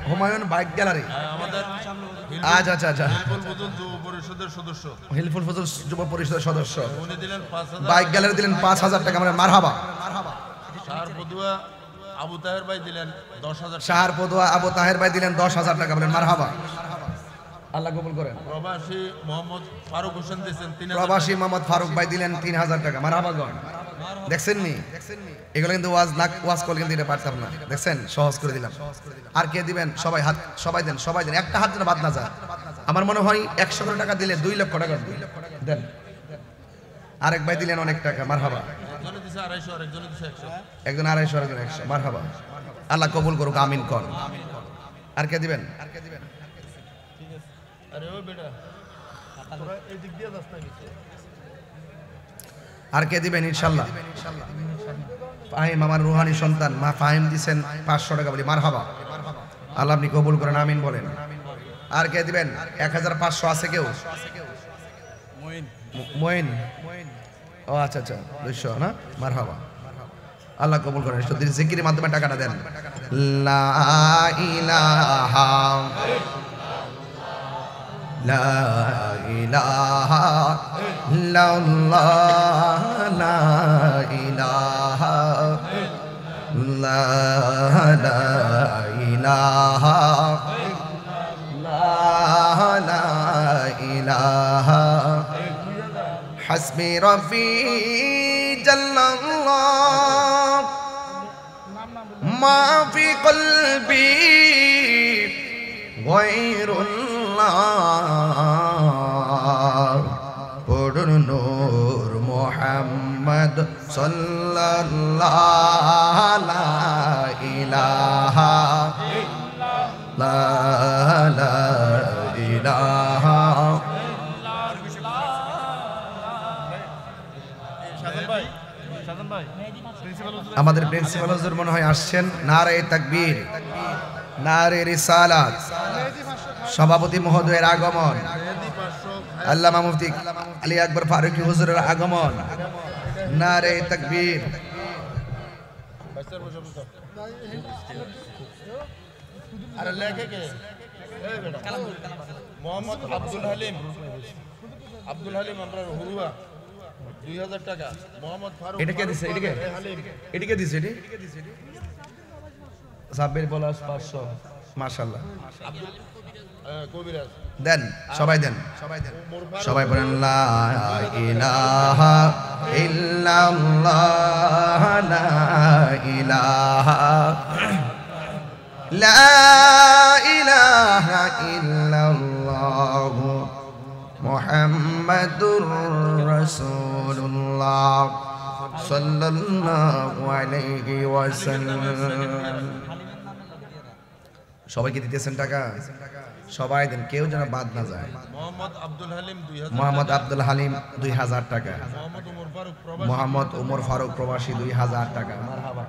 Humayun bike gallery. আমাদের আচ্ছা আচ্ছা, হিলফুল ফুজুল যুব পরিষদের সদস্য, হিলফুল ফজল যুব পরিষদের সদস্য। উনি দিলেন 5,000। বাইক গ্যালারি দিলেন 5,000 টাকা। মানে মারহাবা। শাহর পদুয়া আবু তাহের ভাই দিলেন 10,000 টাকা। শাহর পদুয়া আবু তাহের ভাই দিলেন 10,000 টাকা। বলেন মারহাবা, আল্লাহ কবুল করেন। প্রবাসী মোহাম্মদ ফারুক হোসেন দিয়েছেন 3,000 প্রবাসী মোহাম্মদ ফারুক ভাই দিলেন 3,000 টাকা। মারহাবা গণ। দেখছেন নি, এগুলো কিন্তু ওয়াজ করলে কিন্তু এটা পারতাম না। দেখছেন, সহজ করে দিলাম। আর কে দিবেন? সবাই হাত, সবাই দেন, সবাই দেন, একটা হাত যেন বাদ না যায়। আমার মনে হয় 100 করে টাকা দিলে 2 লক্ষ টাকা দেন। আরেক ভাই দিলেন অনেক টাকা। মারহাবা। একজনে দিছে 250, আরেকজনে দিছে 100। একজন 250, আরেকজন 100। মারহাবা, আল্লাহ কবুল করুক, আমিন কর। আর কে দিবেন? আরে ও বেটা, তোরা এই দিক দিয়ে যাস না কিছু। আর কে দিবেন? ইনশাআল্লাহ ফাহিম, আমার রুহানি সন্তান মা ফাহিম দিবেন 500 টাকা। বলি মারহাবা, আল্লাহ আপনি কবুল করেন, আমিন বলেন। আর কে দিবেন? 1,500 আছে কেউ? মঈন। ও আচ্ছা আচ্ছা, 200 না? মারহাবা, আল্লাহ কবুল করেন। শুধু জিকিরের মাধ্যমে টাকাটা দেন। লা ইলাহা লা ইলাহা ইল্লাল্লাহ, লা ইলাহা লা ইলাহা লা ইলাহা হাসবি রব্বি জাল্লাল্লাহ মা ফি কলবি গায়রুল্লাহ পড়ুন নূর মুহাম্মদ সাল্লাল্লাহু লা ইলাহা লা ইলাহা। আমাদের প্রিন্সিপাল হুজুর মনে হয় আসছেন। নারে তাকবীর, নারে রিসালাত। সভাপতি মহোদয়ের আগমন, আল্লামা মুফতি আলী আকবর ফারুকী হুজুরের আগমন। নারে তাকবীর। আরে লেখে কে? এই বেটা মোহাম্মদ আব্দুল হালিম, আব্দুল হালিম আমরা হুরুয়া 2,000 টাকা। মোহাম্মদ ফারুক, এটা কে দিছে? এদিকে এদিকে দিছে। এটি সাব্বির পলাশ 500। মাশাআল্লাহ, কবিরাজ দেন, সবাই দেন, সবাই বলেন লা ইলাহা ইল্লাল্লাহ, লা ইলাহা লা ইলাহা ইল্লাল্লাহ মুহাম্মাদুর রাসূলুল্লাহ সাল্লাল্লাহু আলাইহি ওয়াসাল্লাম। সবাইকে দিতেছেন টাকা? সবাই দেন, কেউ যেন বাদ না যায়। মোহাম্মদ আব্দুল হালিম 2,000, মোহাম্মদ আব্দুল হালিম 2,000 টাকা। মোহাম্মদ উমর ফারুক প্রবাসী, মোহাম্মদ উমর ফারুক প্রবাসী 2,000 টাকা। মারহাবা।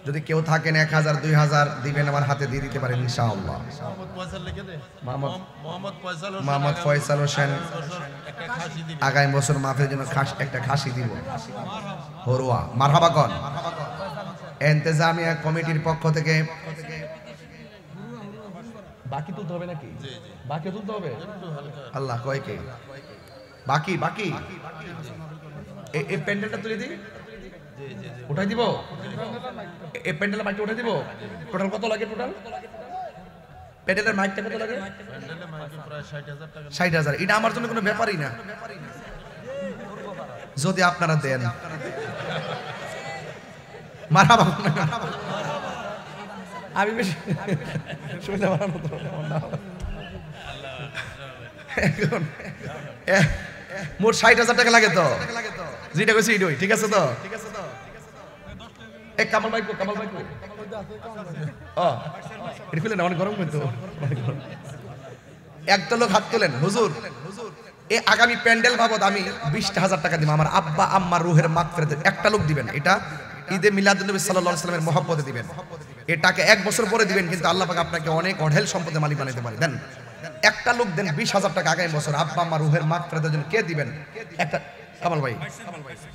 যদি কেউ থাকেন 1,000 2,000 দিবেন, আমার হাতে দিয়ে দিতে পারেন ইনশাআল্লাহ। মোহাম্মদ ফয়সাল লিখে দে। মোহাম্মদ ফয়সাল হোসেন একটা খাসি দিবি। আগামী বছর মাহফিলের জন্য একটা খাসি দিব। হরুয়া। মারহাবা কন। ইন্তেজামিয়া কমিটির পক্ষ থেকে বাকি তুলতে হবে নাকি? বাকি তুলতে হবে? আল্লাহ কয় কে বাকি? বাকি এই প্যান্ডেলটা তুলে দিই, উঠাই দিব। এই প্যান্ডেলের মাইকটা উঠাই দিব। টোটাল কত লাগে? টোটাল প্যান্ডেলের মাইকটা কত লাগে? প্যান্ডেলে মাইকে প্রায় 60,000 টাকা। 60,000। এটা আমার জন্য কোনো ব্যাপারই না, যদি আপনারা দেন। মারহাবা। আমি বেশি শুনতে পারার মতো মোট 60,000 টাকা লাগে তো, যেটা কইছি এটাই ঠিক আছে তো? এক কামাল ভাই ও এটা খুলে না, অনেক গরম কিন্তু। একটা লোক হাত তোলেন, হুজুর এই আগামী প্যান্ডেল বাবদ আমি 20,000 টাকা দিব, আমার আব্বা আম্মার রুহের মাগফিরাতে। একটা লোক দিবেন, এটা ঈদে মিলাদুন্নবী সাল্লাল্লাহু আলাইহি ওয়াসাল্লামের মহব্বতে দিবেন। এটাকে 1 বছর পরে দিবেন, কিন্তু আল্লাহ পাক আপনাকে অনেক অঢেল সম্পদের মালিক বানাতে পারে। দেন একটা লোক দেন 20,000 টাকা আগামী বছর আব্বা আম্মার রুহের মাগফিরাতের জন্য। কে দিবেন? একটা কামাল ভাই,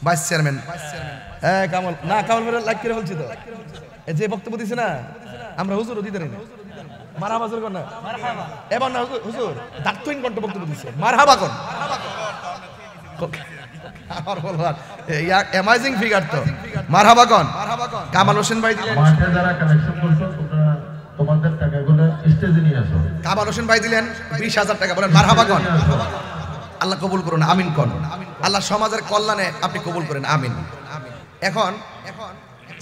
ভাইস চেয়ারম্যান। হ্যাঁ কামাল, না কামাল ভাই লাইক করে বলছি তো, এই যে বক্তব্য দিছে না, আমরা হুজুরও দিতে না মারহাবা জোর কর না, মারহাবা এবার না হুজুর দাঁতহীন কণ্ঠ বক্তব্য দিছে, মারহাবা কোন আমার বলবার অ্যামাজিং ফিগার তো, মারহাবা কোন কামাল হোসেন ভাই দিলেন। মাঠে যারা কালেকশন করছো তোমরা তোমাদের টাকাগুলো স্টেজে নিয়ে আসো। কামাল হোসেন ভাই দিলেন 20,000 টাকা, বলেন মারহাবা কোন। আল্লাহ কবুল করুন, আমিন কোন। আল্লাহ সমাজের কল্যাণে আপনি কবুল করেন, আমিন। এখন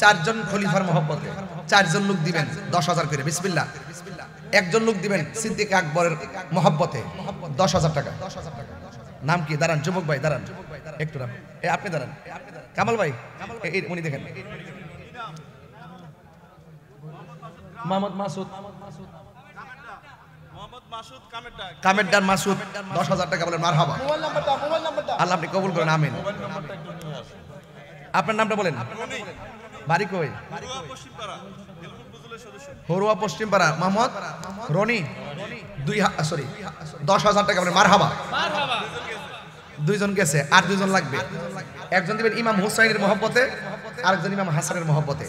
4 জন খলিফার মহব্বতে 4 জন লোক দিবেন 10,000 করে, বিসমিল্লাহ। একজন লোক দিবেন সিদ্দিক আকবরের মহব্বতে 10,000 টাকা। নাম কি? দাঁড়ান যুবক ভাই, দাঁড়ান একটু, নাম এই আপনি দাঁড়ান, কামাল ভাই এই উনি দেখেন, মোহাম্মদ মাসুদ, কামেরদার মাসুদ 10,000 টাকা, বলেন মারহাবা। আল্লাহ আপনি কবুল করেন, আমিন। আপনার নামটা বলেন, বাড়ি কই? হরুয়া পশ্চিমপাড়া, মোহাম্মদ রনি 10,000 টাকা, বলেন মারহাবা। 2 জন গেছে, আর 2 জন লাগবে। একজন দিবেন ইমাম হুসাইনের মহব্বতে, আরেকজন ইমাম হাসানের মহব্বতে।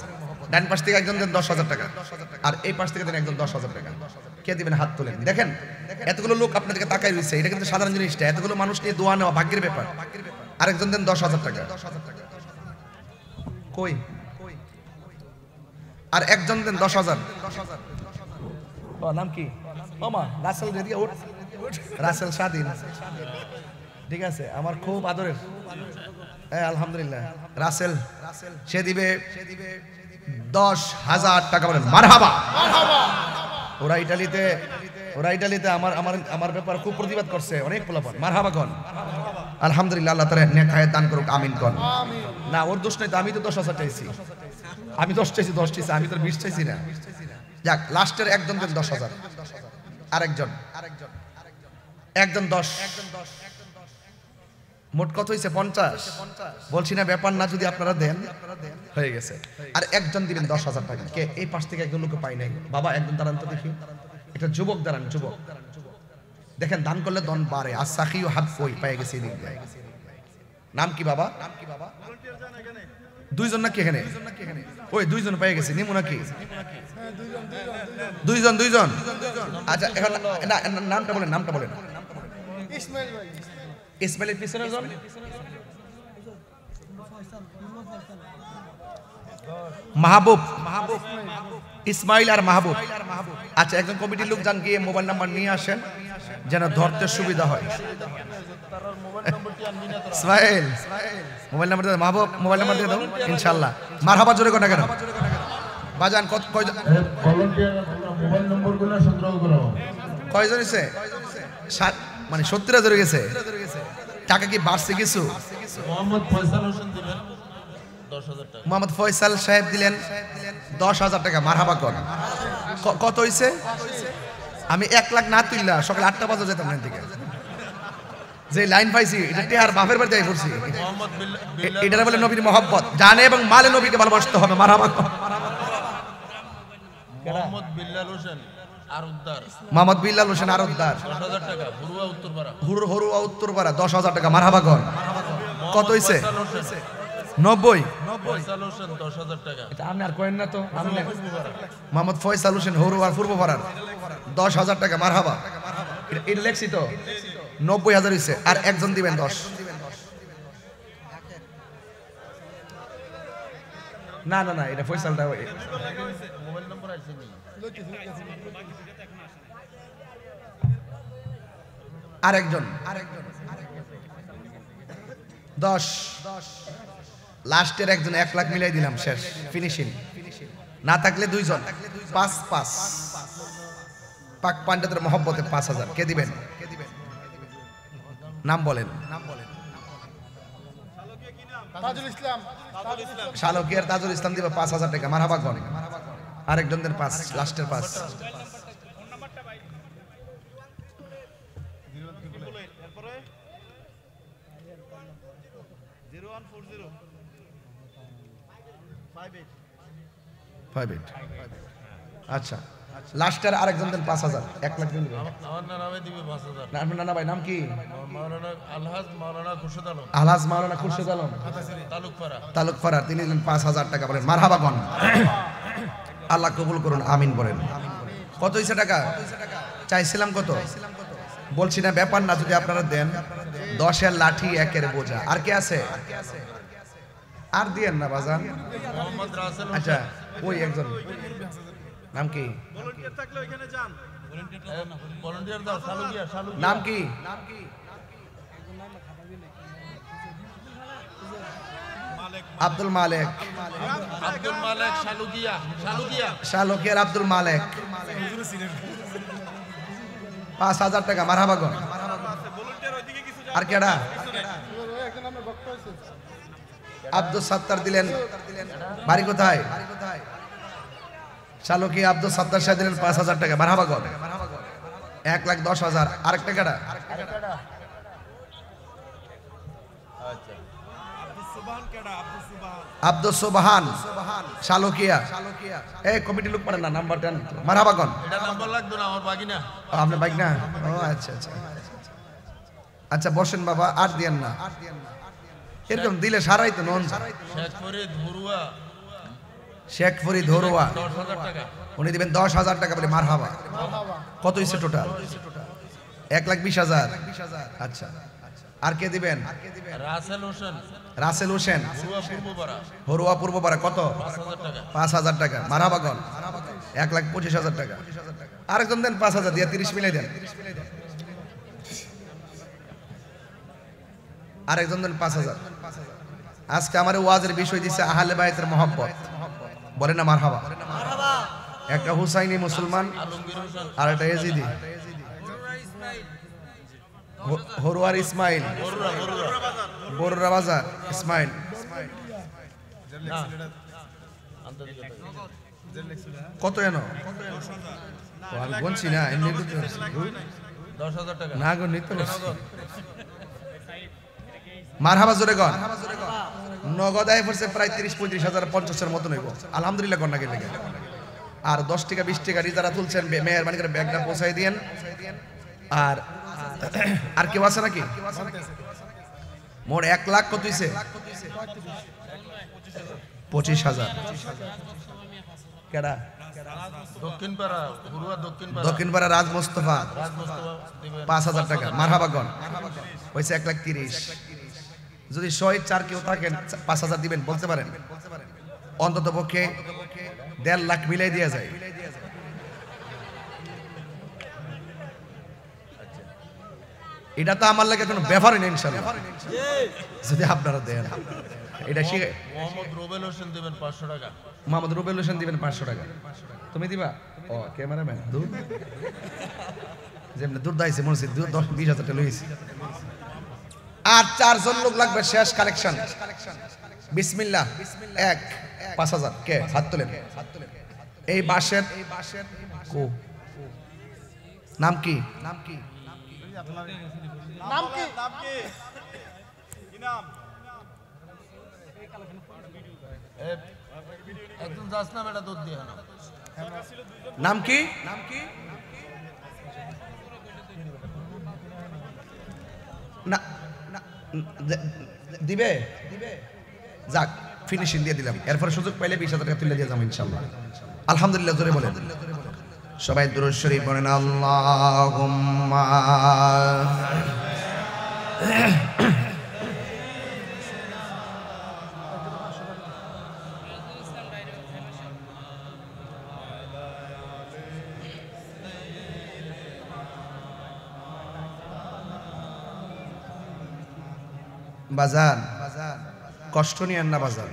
ডান পাশ থেকে একজন দেন 10,000 টাকা, আর এই পাশ থেকে দেন একজন 10,000 টাকা। কে দিবেন? হাত তোলেন। দেখেন এতগুলো লোক আপনাদেরকে তাকাই রয়েছে, এটা কিন্তু সাধারণ জিনিসটা, এতগুলো মানুষ নিয়ে দোয়া নেওয়া ভাগ্যের ব্যাপার। আরেকজন দেন 10,000 টাকা, কই? আর একজন দেন 10,000। নাম কি? মামা রাসেল রেডি, ওঠ রাসেল স্বাধীন, ঠিক আছে, আমার খুব আদরের। হ্যাঁ আলহামদুলিল্লাহ, রাসেল সে দিবে 10,000 টাকা, বলেন মারহাবা। ওরা ইটালিতে আমার ব্যাপার খুব প্রতিবাদ করছে, অনেক পোলাপান, মারহাবা কোন। আলহামদুলিল্লাহ, আল্লাহ তাআলা নেক হায়াত দান করুক, আমিন কোন। না ওর দোষ নাই তো, আমি তো 10,000 চাইছি, আমি 10 চাইছি, আমি তো 20 চাইছি না। যাক, লাস্টের একজন দেন 10,000, আরেকজন 10, মোট কত হয়েছে? 50। বলছি না ব্যাপার না, যদি আপনারা দেন হয়ে গেছে। আর একজন দিবেন 10,000 টাকা। কে? এই পাশ থেকে একজন লোক পাই নাই বাবা, একজন দাঁড়ান তো দেখি, একটা যুবক দাঁড়ান, যুবক দেখেন, দান করলে দন বাড়ে। আর সাকি ও হাত কই পেয়ে গেছে, নাম কি বাবা? 2 জন নাকি এখানে? ওই 2 জন পেয়ে গেছে, নিমু নাকি? 2 জন। আচ্ছা এখন নামটা বলেন, নামটা বলেন। ইসমাইলের পিছনের জন মাহবুব, ইসমাইল আর মাহবুব। আচ্ছা একজন কমিটির লোক যান, গিয়ে মোবাইল নাম্বার নিয়ে আসেন যেন ধরতে সুবিধা হয়। ইসমাইল মোবাইল নাম্বার দিয়ে, মাহবুব মোবাইল নাম্বার দিয়ে দাও, ইনশাআল্লাহ। মারহাবা জোরে কোন কেন বাজান? কয়জন মোবাইল নম্বরগুলো সংগ্রহ করো। কয়জন হইছে? 7, মানে 70 জোরে গেছে। টাকা কি বাড়ছে কিছু? মোহাম্মদ ফয়সাল হোসেন দিবেন 10,000 টাকা। মোহাম্মদ ফয়সাল সাহেব দিলেন 10,000 টাকা, মারহাবা কর। কত হইছে? আমি 1 লাখ না তুললা সকাল 8টা বাজে যেতাম এখান থেকে, যে লাইন পাইছি এটা টিয়ার বাপের বাড়িতে পড়ছি। এটা বলে নবীর মহব্বত, জানে এবং মালে নবীকে ভালোবাসতে হবে, মারহাবা কর। মোহাম্মদ বিল্লাল হোসেন আরউদ্দার, মোহাম্মদ বিল্লাল হোসেন আরউদ্দার 10,000 টাকা। হুরুয়া উত্তরপাড়া, হরুয়া উত্তরপাড়া 10,000 টাকা, মারহাবা কর। কত হইছে? 90। ফয়সাল হোসেন 10,000 টাকা। এটা আপনি আর কয়েন না তো, মোহাম্মদ ফয়সাল হোসেন হরুয়ার পূর্বপাড়ার 10,000 টাকা, মারহাবা। এটা লেখছি তো, 90,000 হইছে। আর একজন দিবেন 10। না না না, এটা ফয়সালটা মোবাইল নম্বর আছে নি? আরেকজন 10। লাস্টের একজন 1 লাখ মিলাই দিলাম, শেষ ফিনিশিং। না থাকলে 2 জন, 5 পাক পান্ডাতের মহব্বতে 5,000। কে দিবেন? নাম বলেন। শালকিয়ার তাজুল ইসলাম দিবে 5000 টাকা মারহাবা কোন আরেকজনদের 5 লাস্টের 5 আচ্ছা লাস্টের আরেকজন দেন 5000 1 লাখ দিন আমার নামে দিবে 5000 না আপনার নানা ভাই নাম কি মাওলানা আলহাজ মাওলানা খুরশেদ আলম আলহাজ মাওলানা খুরশেদ আলম তালুকপাড়া তিনি দিলেন 5000 টাকা বলেন মারহাবা কোন আল্লাহ কবুল করুন আমিন বলেন কত হইছে টাকা চাইছিলাম কত বলছি না ব্যাপার না যদি আপনারা দেন 10 এর লাঠি 1 এর বোঝা আর কি আছে আর দিয়েন না বাজান মোহাম্মদ রাসেল আচ্ছা ওই একজন নাম কি ভলান্টিয়ার থাকলে ওইখানে যান ভলান্টিয়ার দাও শালুকিয়া নাম কি আব্দুল মালিক শালুকিয়া শালকিয়ার আব্দুল মালিক 5000 টাকা মারহাবা কোন ভলান্টিয়ার ওইদিকে কিছু আর কেডা আব্দুল সাত্তার দিলেন বাড়ি কোথায় শালকি আব্দুল সাত্তার সাহেব দিলেন 5000 টাকা মারহাবা কোন 1,10,000 আরেকটা কেডা আব্দুল সুবহান শালকিয়া এই কমিটি লোক পারে না নাম্বার দেন মারহাবা কোন এটা নাম্বার লাগবে না আমার বাকি না আপনি বাইক না ও আচ্ছা আচ্ছা আচ্ছা বসেন বাবা আর দিয়েন না এরকম দিলে সারাই তো নন শেখ ফরিদ ধরুয়া 10,000 টাকা উনি দিবেন 10,000 টাকা বলে মারহাবা কত হইছে টোটাল 1,20,000 আচ্ছা আর কে দিবেন রাসেল হোসেন হরুয়া পূর্বপাড়া কত 5,000 টাকা মারহাবা কোন 1,25,000 টাকা আরেকজন দেন 5,000 দিয়ে 30 মিলাই দেন আরেকজন দেন 5,000 আজকে আমার ওয়াজের বিষয় দিছে আহলে বাইতের মহব্বত বলেন না মারহাবা একটা হুসাইনি মুসলমান আর একটা ইয়াজিদি হরুয়ার ইসমাইল বড়রা বাজার ইসমাইল কত এনো আমি বলছি না এমনি 10,000 টাকা না গো নিতে মারহাবা জোরে গন নগদ আয় পড়ছে প্রায় 30-35,000 50,000 মতন হইব আলহামদুলিল্লাহ গন্না গেলে আর 10 টাকা 20 টাকা যারা তুলছেন মেহরবানি করে ব্যাগটা পৌঁছাই দিয়েন আর কেউ আছে নাকি মোট 1 লাখ কত হইছে 25,000 কেডা দক্ষিণপাড়া রাজ মোস্তফা 5,000 টাকা মারহাবা গন হইছে 1,30,000 যদি 104 কেউ থাকেন 5,000 দিবেন বলতে পারেন অন্তত পক্ষে 1.5 লাখ মিলাই দেয়া যায় এটা তো আমার লাগে কোনো ব্যাপারই নেই ইনশাআল্লাহ যদি আপনারা দেন এটা শিখে মোহাম্মদ রুবেল হোসেন দিবেন 500 টাকা মোহাম্মদ রুবেল হোসেন দিবেন 500 টাকা তুমি দিবা ও ক্যামেরাম্যান দূর যেমন দূর দাইছে মনে হচ্ছে 10-20,000 টাকা লইছি আর 4 জন লোক লাগবে শেষ কালেকশন বিসমিল্লাহ 5,000 কে হাত তোলেন এই বাসের কো নাম কি একদম যাস না বেটা দুধ দিয়ে নাম কি না দিবে যাক ফিনিশিং দিয়ে দিলাম এরপর সুযোগ পাইলে 20,000 টাকা তুলে দিয়ে যাবো ইনশাআল্লাহ আলহামদুলিল্লাহ জোরে বলেন সবাই দুরূদ শরীফ পড়েন আল্লাহুম্মা বাজান কষ্ট নিয়েন না বাজান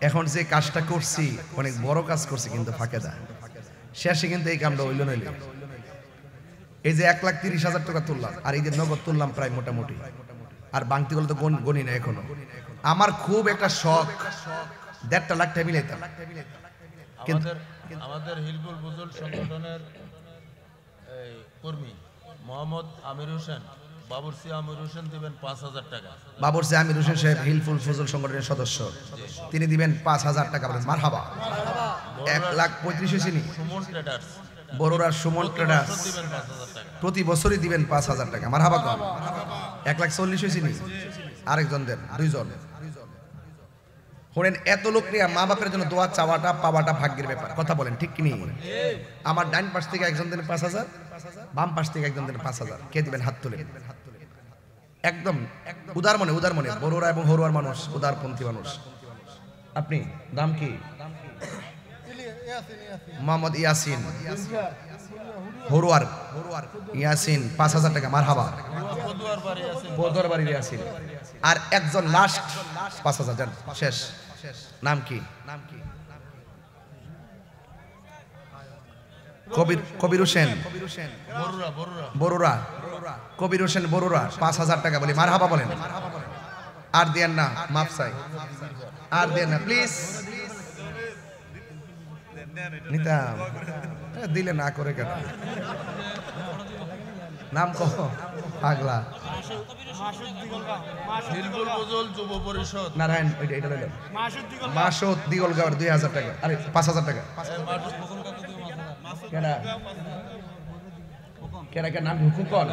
এখন যে কাজটা করছি অনেক বড় কাজ করছি কিন্তু ফাঁকে দেয় শেষে কিন্তু এই কামটা হইল নইলে এই যে 1,30,000 টাকা তুললাম আর এই যে নগদ তুললাম প্রায় মোটামুটি আর বাংতি গুলো তো গণি না এখনো আমার খুব একটা শখ 1.5 লাখ টাকা মিলাইতাম। আমাদের হিলফুল ফুজুল সংগঠনের এই কর্মী মোহাম্মদ আমির হোসেন, বাবুরসি আমির হোসেন দিবেন 5,000 টাকা। বাবুরসি আমির হোসেন সাহেব হিলফুল ফুজুল সংগঠনের সদস্য, তিনি দিবেন 5,000 টাকা। বলেন মারহাবা। 1,35,000 চিনি। সুমন ট্রেডার্স, বড়রা সুমন ট্রেডার্স দিবেন 5,000 টাকা। প্রতি বছরই দিবেন 5,000 টাকা। মারহাবা কোন 1,40,000 চিনি। আরেকজন দেন, দুইজন। শোনেন, এত লোক নিয়ে মা বাপের জন্য দোয়া চাওয়াটা পাওয়াটা ভাগ্যের ব্যাপার। কথা বলেন ঠিক কি নেই? আমার ডাইন পাশ থেকে একজন দেন 5,000, বাম পাশ থেকে একজন দেন 5,000। কে দিবেন? হাত তুলে। একদম উদার মনে, উদার মনে। বড়রা এবং হরুয়ার মানুষ, উদারপন্থী মানুষ। আপনি নাম কি? মোহাম্মদ ইয়াসিন, হরুয়ার ইয়াসিন, 5,000 টাকা। মারহাবা। বদুয়ার বাড়ির ইয়াসিন। আর একজন লাস্ট 5,000 জান শেষ। নাম কি? কবির হোসেন বড়ুরা। কবির হোসেন বড়ুরা 5,000 টাকা। বলি মারহাবা বলেন। আর দেন না, মাফ চাই। আর দেন না প্লিজ। নিতাম দিলে না করে কেন? নাম কহ পাগলা। হিলফুল ফুজুল যুব পরিষদ নারায়ণ, এটা লইলাম। মাসুদ দিগলগাঁওয়ের 2,000 টাকা। আরে 5,000 টাকা। কেনা কেন নাম? খুকন।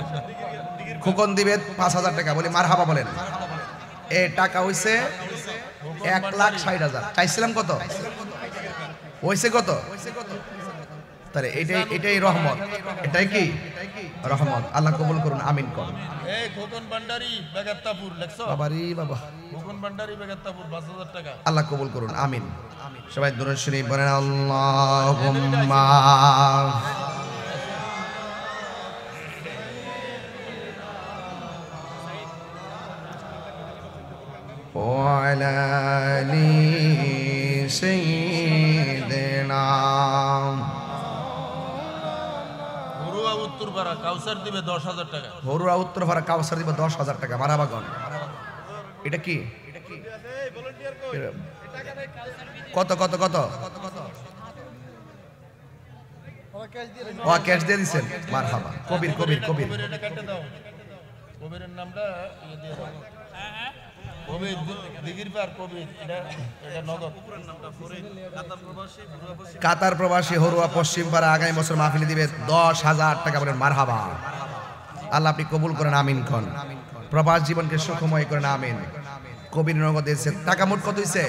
খুকন দিবে 5,000 টাকা। বলি মারহাবা বলেন। এ টাকা হইছে 1,60,000। চাইছিলাম কত? হইছে কত? তাহলে এটাই রহমত। এটাই কি রহমত? আল্লাহ কবুল করুন, আমিন করুন। এই খোকন ভান্ডারি বেগাত্তাপুর লেখছো? বাবারি বাবা। খোকন ভান্ডারি বেগাত্তাপুর 5,000 টাকা। আল্লাহ কবুল করুন, আমিন। সবাই দুরূদ শরীফ বলেন। আল্লাহুম্মা ওয়া আলা আলি সাইয়্যিদিনা। বড়ুয়া উত্তরপাড়া কাউসার দিবে 10,000 টাকা। বড়ুয়া উত্তরপাড়া কাউসার দিবে 10,000 টাকা। মারহাবা গণ। এটা কি? কত কত কত? ও ক্যাশ দিয়ে দিছেন। মারহাবা। কবির কবির কবির। এটা কেটে দাও। কবিরের নামটা দিয়ে দাও। কবির দিগির পার কবির। এটা নগদ। কাতার প্রবাসী হরুয়া পশ্চিম পাড়া আগামী বছর মাহফিলে দিবে 10,000 টাকা। বলেন মারহাবা। আল্লাহ আপনি কবুল করেন, আমিন খন। প্রবাস জীবনকে সুখময় করেন, আমিন। কবির নগদ দিয়েছে। টাকা মোট কত হইছে?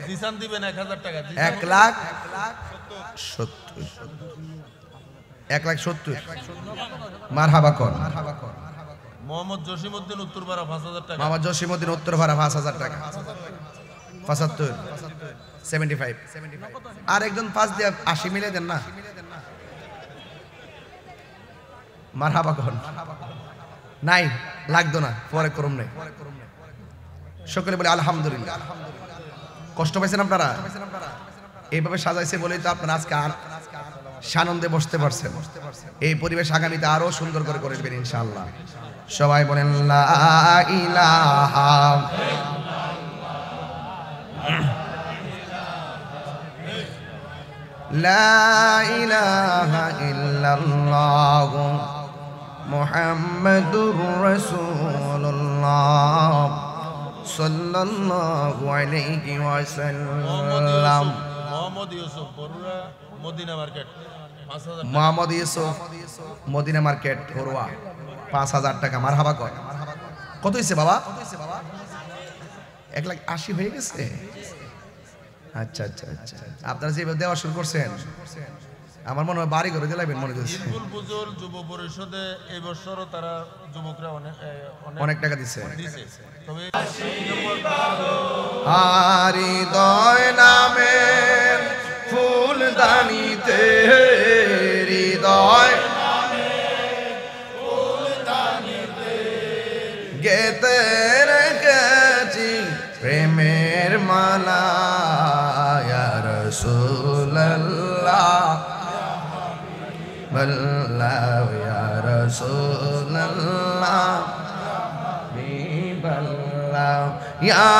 দিশান দিবেন 1,000 টাকা। 1,70,000। 1,70,000। মারহাবা কর। মোহাম্মদ জসিমউদ্দিন উত্তরপাড়া 5,000 টাকা। মোহাম্মদ জসিমউদ্দিন উত্তরপাড়া 5,000 টাকা। 75 75। আর একজন 5 দিয়ে 80 মিলে দেন না। মারহাবা কর। নাই লাগতো না, পরে করুম নাই। সকলে বলে আলহামদুলিল্লাহ। কষ্ট পাইছেন আপনারা? এইভাবে সাজাইছে বলেই তো আপনারা আজকে সানন্দে বসতে পারছেন। এই পরিবেশ আগামীতে আরো সুন্দর করে করবেন ইনশাআল্লাহ। সবাই বলেন লা ইলাহা লা ইলাহা ইল্লাল্লাহ মুহাম্মাদুর রাসূলুল্লাহ সাল্লাল্লাহু আলাইহি ওয়াসাল্লাম। মোহাম্মদ ইউসুফ বড়ুয়া মদিনা মার্কেট 5,000 টাকা। মোহাম্মদ ইউসুফ মদিনা মার্কেট বড়ুয়া 5,000 টাকা। মারহাবা কর। কত হইছে বাবা? 1,80,000 হয়ে গেছে। আচ্ছা আচ্ছা আচ্ছা। আপনারা যে দেওয়া শুরু করছেন, আমার মনে হয় বাড়ি করে দিলাইবেন মনে হচ্ছে। হিলফুল ফুজুল যুব পরিষদে এই বছরও তারা যুবকরা অনেক টাকা দিছে। তবে হৃদয় নামে ফুলদানিতে হৃদয় গেতে রেখেছি প্রেমের মালা ইয়া রাসূলুল্লাহ বল্লাহ ইয়া রাসূলুল্লাহ বিবল্লাহ ইয়া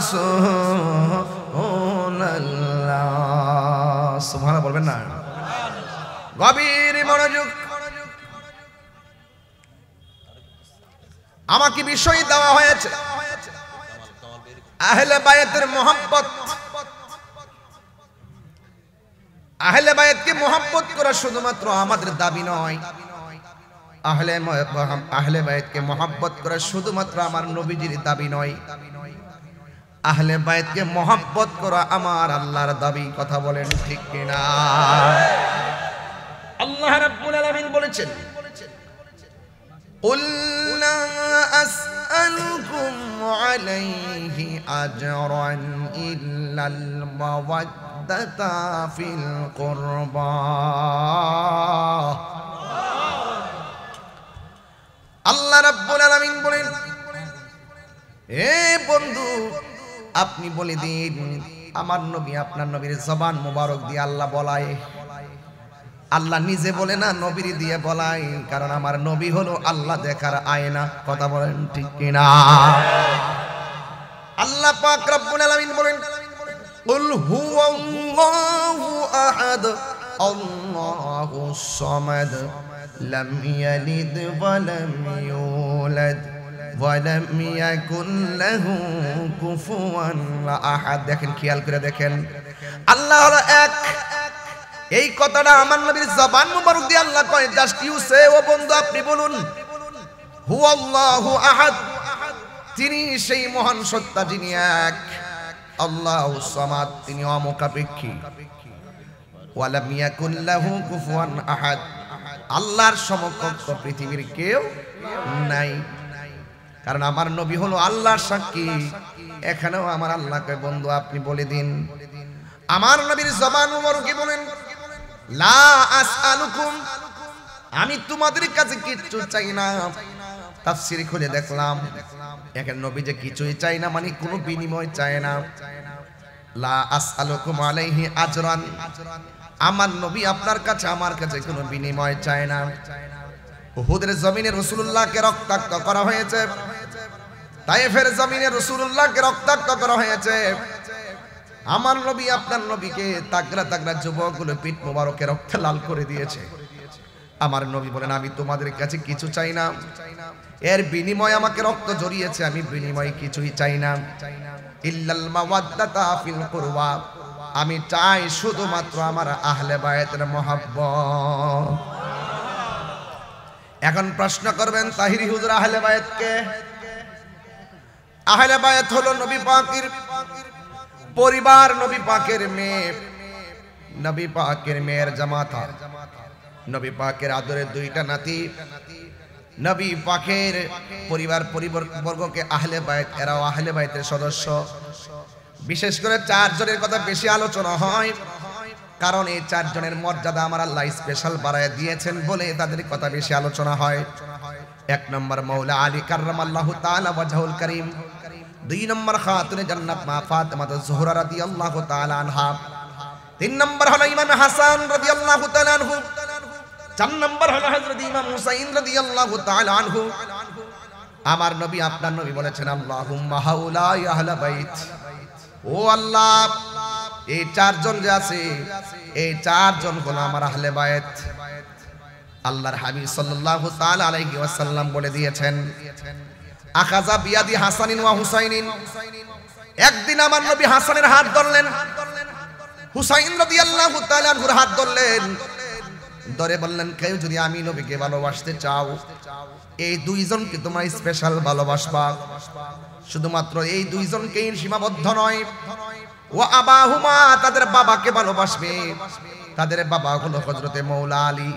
রাসূলুল্লাহ। সুবহানাল্লাহ বলবেন না? গভীর মনোযোগ। আমাকে বিষয় দেওয়া হয়েছে আহলে বায়াতের মহব্বত। আহলে বায়াতকে মহব্বত করা শুধুমাত্র আমাদের দাবি নয়, আহলে বায়াতকে মহব্বত করা শুধুমাত্র আমার নবীজির দাবি নয়, আহলে বায়াতকে মহব্বত করা আমার আল্লাহর দাবি। কথা বলেন ঠিক কিনা? আল্লাহ রাব্বুল আলামিন বলেছেন, قُلْ لَا أَسْأَلُكُمْ عَلَيْهِ أَجْرًا إِلَّا الْمَوَدَّةَ فِي الْقُرْبَى। আল্লাহ রাব্বুল আলামিন বলেন, হে বন্ধু আপনি বলে দিন, আমার নবী আপনার নবীর জবান মোবারক দিয়ে আল্লাহ বলায়। আল্লাহ নিজে বলে না, নবীর দিয়ে বলাই, কারণ আমার নবী হলো আল্লাহ দেখার আয়না। কথা বলেন ঠিক কিনা? আল্লাহ পাক রব্বুল আলামিন বলেন, কুল হুয়াল্লাহু আহাদ আল্লাহুস সামাদ লাম ইয়ালিদ ওয়া লাম ইউলাদ ওয়া লাম ইয়াকুল লাহু কুফুয়ান আহাদ। দেখেন, খেয়াল করে দেখেন, আল্লাহ হলো এক। এই কথাটা আমার নবীর জবান মুবারক দিয়ে আল্লাহ কয়, জাস্ট ইউ সে, ও বন্ধু আপনি বলুন, হুয়াল্লাহু আহাদ, তিনি সেই মহান সত্তা যিনি এক, আল্লাহুস সামাদ, তিনি অমুখাপেক্ষী, ওয়া লাম ইয়াকুল লাহু কুফুয়ান আহাদ, আল্লাহর সমকক্ষ পৃথিবীর কেউ নাই। কারণ আমার নবী হলো আল্লাহর সাক্ষী। এখানেও আমার আল্লাহ কয়, বন্ধু আপনি বলে দিন। আমার নবীর জবান মুবারকে বলেন, লা আসআলুকুম, আমি তোমাদের কাছে কিচ্ছু চাই না। তাফসীর খুলে দেখলাম, এখানে নবী যে কিছুই চাই না মানে কোনো বিনিময় চায় না। লা আসআলুকুম আলাইহি আজরান, আমার নবী আপনার কাছে আমার কাছে কোনো বিনিময় চায় না। উহুদের জমিনে রাসূলুল্লাহকে রক্তাক্ত করা হয়েছে, তায়েফের জমিনে রাসূলুল্লাহকে রক্তাক্ত করা হয়েছে। আমার নবী আপনার নবীকে তাগড়া তাগড়া যুবকগুলো পিঠ মোবারকে রক্তে লাল করে দিয়েছে। আমার নবী বলেন, আমি তোমাদের কাছে কিছু চাই না, এর বিনিময় আমাকে রক্ত জড়িয়েছে, আমি বিনিময় কিছুই চাই না। ইল্লাল মাওয়াদ্দাতা ফিল কুরবা, আমি চাই শুধুমাত্র আমার আহলে বায়াতের মহব্বত। এখন প্রশ্ন করবেন, তাহিরি হুজুর আহলে বায়াত কে? আহলে বায়াত হলো নবী পাকের পরিবার, নবী পাকের মেয়ে, নবী পাকের মেয়ের জামাতা, নবী পাকের আদরের দুইটা নাতি, নবী পাকের পরিবার পরিবর্গকে আহলে বায়াত, এরাও আহলে বায়াতের সদস্য। বিশেষ করে 4 জনের কথা বেশি আলোচনা হয়, কারণ এই 4 জনের মর্যাদা আমার আল্লাহ স্পেশাল বাড়ায় দিয়েছেন বলে তাদের কথা বেশি আলোচনা হয়। 1 নম্বর মাওলা আলী কাররামাল্লাহু তাআলা ওয়াজহুল কারীম, 2 নম্বর খাতুনে জান্নাত মা ফাতেমা জোহরা রাদিয়াল্লাহু তাআলা আনহা, 3 নম্বর হলো ইমাম হাসান রাদিয়াল্লাহু তাআলা আনহু, 4 নম্বর হলো হযরত ইমাম হুসাইন রাদিয়াল্লাহু তাআলা আনহু। আমার নবী আপনার নবী বলেছেন, আল্লাহুম্মা হাউলাই আহলে বাইত, ও আল্লাহ এই 4 জন যে আছে, এই 4 জন হলো আমার আহলে বায়াত। আল্লাহর হাবিব সাল্লাল্লাহু তাআলা আলাইহি ওয়াসাল্লাম বলে দিয়েছেন, আখাযা বিয়াদি হাসানিন ওয়া হুসাইনিন, একদিন আমার নবী হাসানের হাত ধরলেন, হুসাইন রাদিয়াল্লাহু তাআলা আনহুর হাত ধরলেন, ধরে বললেন, কেউ যদি আমি নবীকে ভালোবাসতে চাও, এই 2 জনকে তোমরা স্পেশাল ভালোবাসবা। শুধুমাত্র এই 2 জনকেই সীমাবদ্ধ নয়, ও আবাহুমা, তাদের বাবাকে ভালোবাসবে। তাদের বাবা হলো হযরতে মাওলা আলী।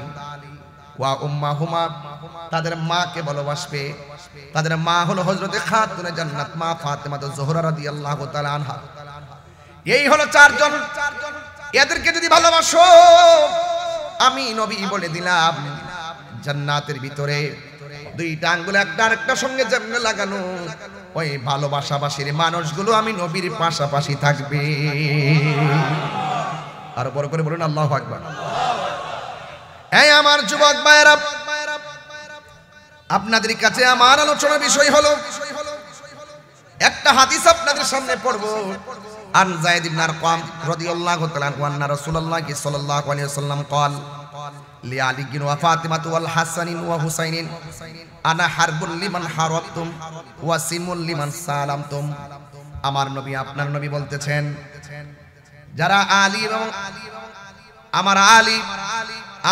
ওয়া উম্মাহুমা, তাদের মাকে ভালোবাসবে। তাদের মা হলো হযরতে খাতুনে জান্নাত মা ফাতেমা জোহরা রাদিয়াল্লাহু তাআলা আনহা। এই হলো 4 জন। এদেরকে যদি ভালোবাসো, আমি নবী বলে দিলাম, জান্নাতের ভিতরে 2টা আঙ্গুল একটা আরেকটার সঙ্গে যেমন লাগানো, ওই ভালোবাসাবাসীর মানুষগুলো আমি নবীর পাশাপাশি থাকবে। আর বড় করে বলুন আল্লাহু আকবার। এই আমার যুবক ভাইরা, আপনাদের কাছে আমার আলোচনার বিষয় হলো একটা হাদিস আপনাদের সামনে পড়বো। আন যায়েদ ইবনে আরকাম রাদিয়াল্লাহু তাআলা আনহু আন্না রাসূলুল্লাহ সাল্লাল্লাহু আলাইহি ওয়াসাল্লাম قال لعلي وفاطمة والحسن وحسين أنا حرب لمن حاربتم وسم لمن سالمتم। আমার নবী আপনার নবী বলতেছেন, যারা আলী এবং আমার আলী,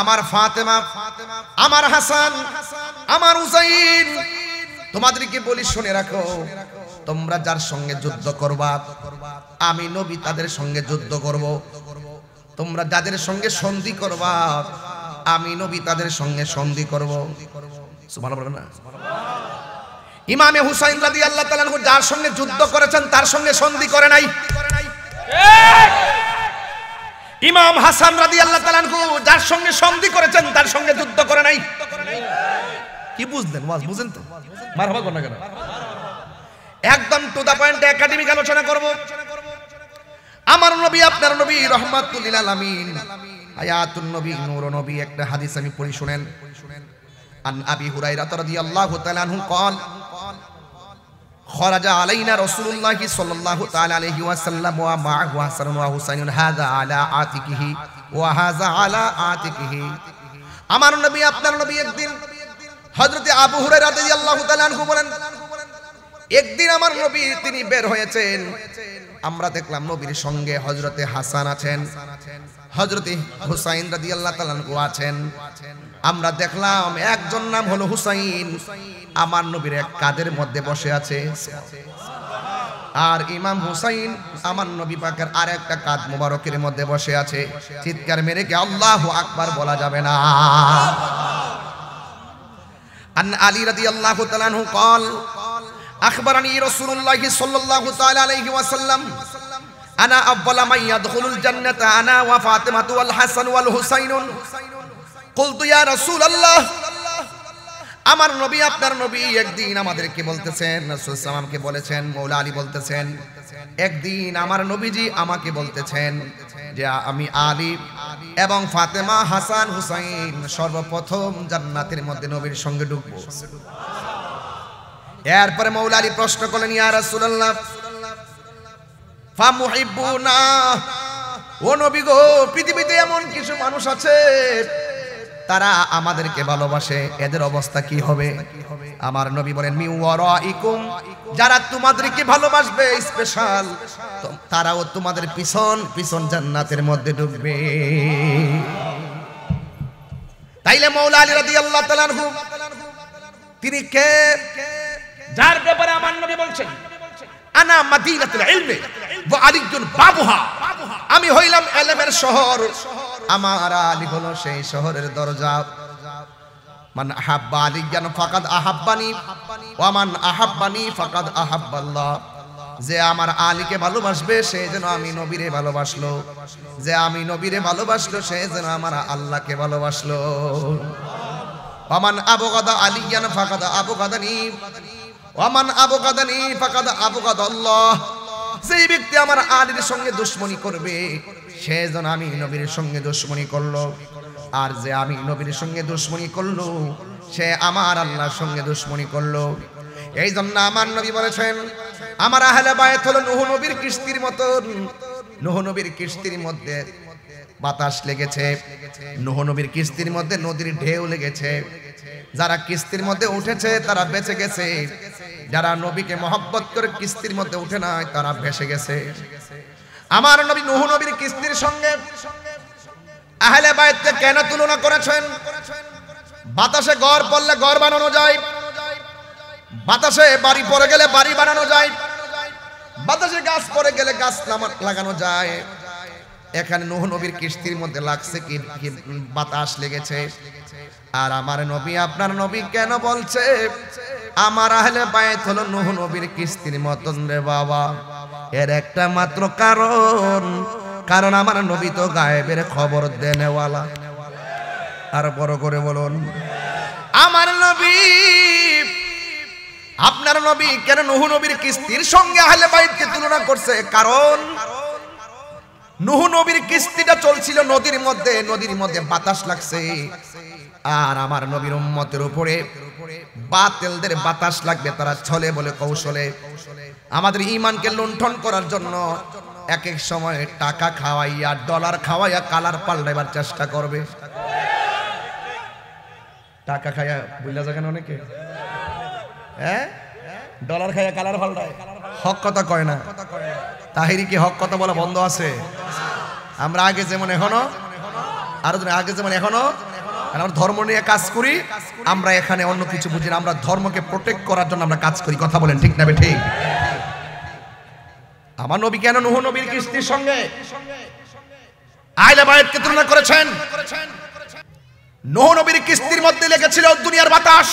আমার ফাতেমা, আমার হাসান, আমার হুসাইন, তোমাদেরকে বলি শুনে রাখো, তোমরা যার সঙ্গে যুদ্ধ করবা আমি নবী তাদের সঙ্গে যুদ্ধ করব। তোমরা যাদের সঙ্গে সন্ধি করবা আমি নবী তাদের সঙ্গে সন্ধি করব। সুবহানাল্লাহ বলেন না? ইমামে হুসাইন রাদিয়াল্লাহু তাআলা আনহু যার সঙ্গে যুদ্ধ করেছেন তার সঙ্গে সন্ধি করে নাই। ইমাম হাসান রাদিয়াল্লাহু তাআলা আনহু যার সঙ্গে সন্ধি করেছেন তার সঙ্গে যুদ্ধ করে নাই। কি বুঝলেন? ওয়াজ বুঝেন তো? মারহাবা কোন না কেন? একদম টু দা পয়েন্ট একাডেমিক আলোচনা করব। আমার নবী আপনার নবী রাহমাতুল লিল আলামিন, হায়াতুন নবী, নূরুন নবী, একটা হাদিস আমি পড়ি শুনেন। আন আবি হুরায়রা রাদিয়াল্লাহু তাআলা আনহু قال خرج علينا رسول الله صلى الله تعالى عليه وسلم ومعه حسن وحسين هذا على عاتقه وهذا على عاتقه। আমার নবী আপনার নবী একদিন, হযরত আবু হুরায়রা রাদিয়াল্লাহু তাআলা আনহু বলেন, একদিন আমার নবী তিনি বের হয়েছেন, আমরা দেখলাম নবীর সঙ্গে হযরতে হাসান আছেন, হযরতে হুসাইন রাদিয়াল্লাহু তাআলা আনহু আছেন। আমরা দেখলাম একজন নাম হলো হুসাইন আমার নবীর এক কাঁধের মধ্যে বসে আছে, আর ইমাম হুসাইন আমার নবী পাকের আরেকটা কাঁধ মোবারকের মধ্যে বসে আছে। চিৎকার মেরে কি আল্লাহু আকবার বলা যাবে না? আন আলী রাদিয়াল্লাহু তাআলা আনহু قال أخبرني رسول الله صلى الله تعالى عليه وسلم أنا أول من يدخل الجنة أنا وفاطمة والحسن والحسين قلت يا رسول الله। আমার নবী আপনার নবী একদিন আমাদেরকে বলতেছেন, রাসূল সাল্লাল্লাহু বলেছেন, মৌলা আলী বলতেছেন, একদিন আমার নবীজি আমাকে বলতেছেন যে আমি আলী এবং ফাতেমা, হাসান, হুসাইন সর্বপ্রথম জান্নাতের মধ্যে নবীর সঙ্গে ঢুকবো। এরপরে মৌলা আলী প্রশ্ন করলেন, ইয়া রাসূলুল্লাহ ফামুহিব্বুনা, ও নবী গো, পৃথিবীতে এমন কিছু মানুষ আছে তারা আমাদেরকে ভালোবাসে, এদের অবস্থা কি হবে? আমার নবী বলেন, মি ওয়ারাইকুম, যারা তোমাদেরকে ভালোবাসবে স্পেশাল, তারাও তোমাদের পিছন পিছন জান্নাতের মধ্যে ঢুকবে। তাইলে মৌলা আলী রাদিয়াল্লাহু তাআলা আনহু তিনি কে, যার ব্যাপারে আমার নবী বলছেন আনা মাদিনাতুল ইলমি ওয়া আলিয়ুন বাবুহা, আমি হইলাম ইলমের শহর, আমার আলী হলো সেই শহরের দরজা। মান আহাব্বা আলিয়ান ফাকাদ আহাব্বানি ওয়া মান আহাব্বানি ফাকাদ আহাব্বাল্লাহ, যে আমার আলীকে ভালোবাসবে সে যেন আমি নবীরে ভালোবাসলো, যে আমি নবীরে ভালোবাসলো সে যেন আমার আল্লাহকে ভালোবাসলো। ওয়া মান আবগাদা আলিয়ান ফাকাদ আবগাদানি ওয়া মান আবগাদানি ফাকাদ আবগাদাল্লাহ, যেই ব্যক্তি আমার আলীর সঙ্গে দুশমনি করবে সে যেন আমি নবীর সঙ্গে দুশমনি করলো, আর যে আমি নবীর সঙ্গে দুশমনি করলো সে আমার আল্লাহর সঙ্গে দুশমনি করলো। এই জন্য আমার নবী বলেছেন, আমার আহলে বায়ত হলো নূহ নবীর কিস্তির মতন। নূহ নবীর কিস্তির মধ্যে বাতাস লেগেছে, নূহ নবীর কিস্তির মধ্যে নদীর ঢেউ লেগেছে, যারা কিস্তির মধ্যে উঠেছে তারা বেঁচে গেছে, যারা নবীকে মহব্বত করে কিস্তির মধ্যে উঠে নাই তারা ভেসে গেছে। আমার নবী নূহ নবীর কিস্তির সঙ্গে আহলে বায়তকে কেন তুলনা করেছেন? বাতাসে ঘর পড়লে ঘর বানানো যায়, বাতাসে বাড়ি পড়ে গেলে বাড়ি বানানো যায়, বাতাসে গাছ পড়ে গেলে গাছ লাগানো যায়। এখানে নূহ নবীর কিস্তির মধ্যে লাগছে কি বাতাস লেগেছে। আর আমার নবী আপনার নবী কেন বলছে আমার আহলে বায়ত হলো নূহ নবীর কিস্তির মতন রে বাবা? এর একটা মাত্র কারণ, কারণ আমার নবী তো গায়েবের খবর দেনেওয়ালা। আর বড় করে বলুন, আমার নবী আপনার নবী কেন নূহ নবীর কিস্তির সঙ্গে আহলে বাইতকে তুলনা করছে? কারণ নূহ নবীর কিস্তিটা চলছিল নদীর মধ্যে, নদীর মধ্যে বাতাস লাগছে, আর আমার নবীর উম্মতের উপরে বাতিলদের বাতাস লাগবে, তারা ছলে বলে কৌশলে আমাদের ঈমানকে লুণ্ঠন করার জন্য এক এক সময় টাকা খাওয়াইয়া ডলার খাওয়াইয়া কালার পাল্টাইবার চেষ্টা করবে। টাকা খাইয়া বুঝলা যাবেন অনেকে, হ্যাঁ ডলার খাইয়া কালার পাল্টায়, হক কথা কয় না। তাহিরি কি হক কথা বলা বন্ধ আছে? আমরা আগে যেমন এখনো, আরো আগে যেমন এখনো আমরা ধর্ম নিয়ে কাজ করি, আমরা এখানে অন্য কিছু বুঝি না, আমরা ধর্মকে প্রোটেক্ট করার জন্য আমরা কাজ করি। কথা বলেন ঠিক না ঠিক? আমার নবী কেন নূহ নবীর কিস্তির সঙ্গে আহলে বায়তকে তুলনা করেছেন? নূহ নবীর কিস্তির মধ্যে লেগেছিল দুনিয়ার বাতাস,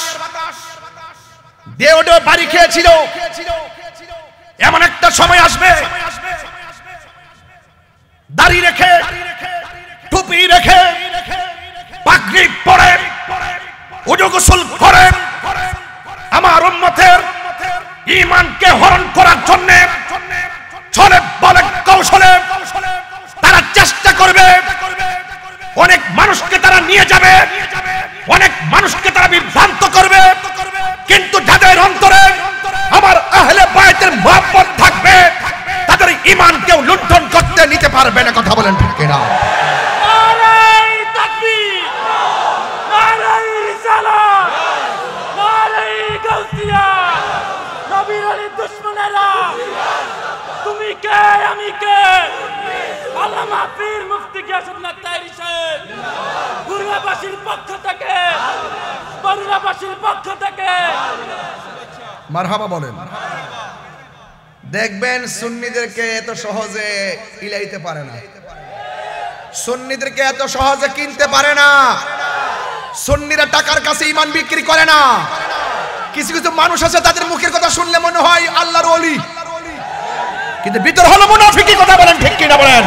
দেও দেও বাড়ি খেয়েছিল। এমন একটা সময় আসবে দাড়ি রেখে টুপি রেখে পাগড়ি পরে ওযু গোসল করে আমার উম্মতের ঈমানকে হরণ করার জন্য ছলে বলে কৌশলে তারা চেষ্টা করবে। অনেক মানুষকে তারা নিয়ে যাবে, অনেক মানুষকে তারা বিভ্রান্ত করবে, কিন্তু যাদের অন্তরে আমার আহলে বায়তের মহব্বত থাকবে তাদের ঈমানকেও লুণ্ঠন করতে নিতে পারবে না। কথা বলেন ঠিক কিনা? তুমি কে আমি কে? আল্লামা পীর মুফতি গিয়াসউদ্দিন তাহেরি সাহেব বরুণাবাসীর পক্ষ থেকে, বরুণাবাসীর পক্ষ থেকে মারহাবা বলেন। দেখবেন সুন্নিদেরকে এত সহজে ইলাইতে পারে না, সুন্নিদেরকে এত সহজে কিনতে পারে না। সুন্নিরা টাকার কাছে ঈমান বিক্রি করে না। কিছু কিছু মানুষ আছে তাদের মুখের কথা শুনলে মনে হয় আল্লাহর ওলি, কিন্তু ভিতর হলো মুনাফিকি। কথা বলেন ঠিক কিনা বলেন?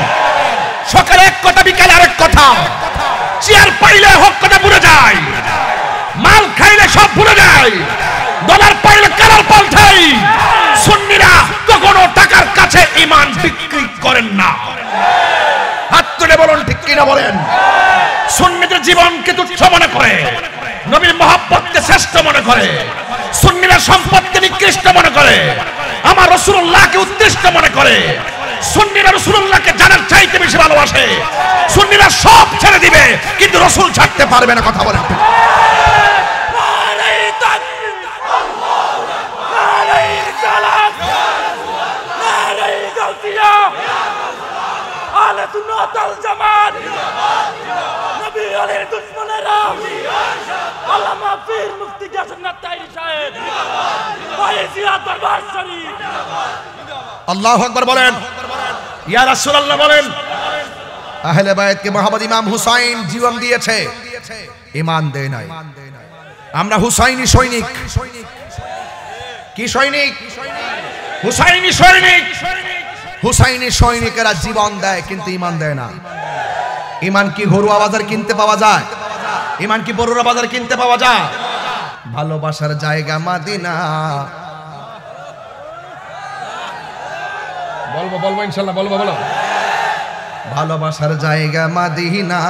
সকালে এক কথা বিকালে আরেক কথা, চেয়ার পাইলে হক কথা ভুলে যায়, মাল খাইলে সব ভুলে যায়, ডলার পাইলে কালার পাল্টাই। সুন্নিরা কখনো টাকার কাছে ঈমান বিক্রি করেন না। হাত তুলে বলুন ঠিক কিনা বলেন? সুন্নিদের জীবনকে তুচ্ছ মনে করে, নবীর মহব্বতকে শ্রেষ্ঠ মনে করে, সুন্নিরা সম্পদকে নিকৃষ্ট মনে করে, আমার রাসূলুল্লাহকে উৎকৃষ্ট মনে করে। সুন্নিরা রাসূলুল্লাহকে জানার চাইতে বেশি ভালোবাসে। সুন্নিরা সব ছেড়ে দিবে কিন্তু রাসূল ছাড়তে পারবে না। কথা বলেন। আহলে সুন্নাত ওয়াল জামাত নবী আলের দুশমনেরা আল্লামা পীর মুফতি গিয়াসউদ্দিন তাহেরি সাহেব জিয়ারত দরবার শরীফ। আল্লাহু আকবার বলেন, ইয়া রাসূলুল্লাহ বলেন। আহলে বায়তকে মুহাম্মদ ইমাম হুসাইন জীবন দিয়েছে, ঈমান দেয় নাই। আমরা হুসাইনি সৈনিক। কি সৈনিক? হুসাইনি সৈনিক। হুসাইনি সৈনিকেরা জীবন দেয় কিন্তু ঈমান দেয় না। ঈমান কি ঘরোয়া বাজার কিনতে পাওয়া যায়? ঈমান কি বড়ুয়া বাজার কিনতে পাওয়া যায়? ভালোবাসার জায়গা মদিনা। বলবো ইনশাআল্লাহ, বলো ভালোবাসার জায়গা মদিনা,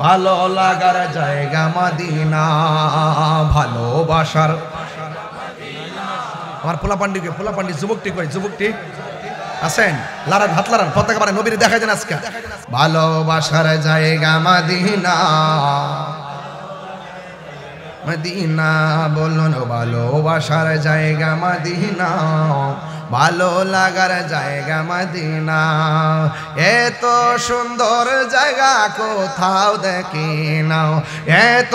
ভালো লাগার জায়গা মদিনা, ভালোবাসার। আমার পোলা পান্ডি যুবকটি কই? যুবকটি আছেন? লারান, হাত লারান, পতাকা বাড়ান, নবীর দেখাই দেন আজকে। ভালোবাসার জায়গা মদিনা, মদিনা বলুন, ভালোবাসার জায়গা মদিনা, ভালো লাগার জায়গা মদিনা। এত সুন্দর জায়গা কোথাও দেখি না, এত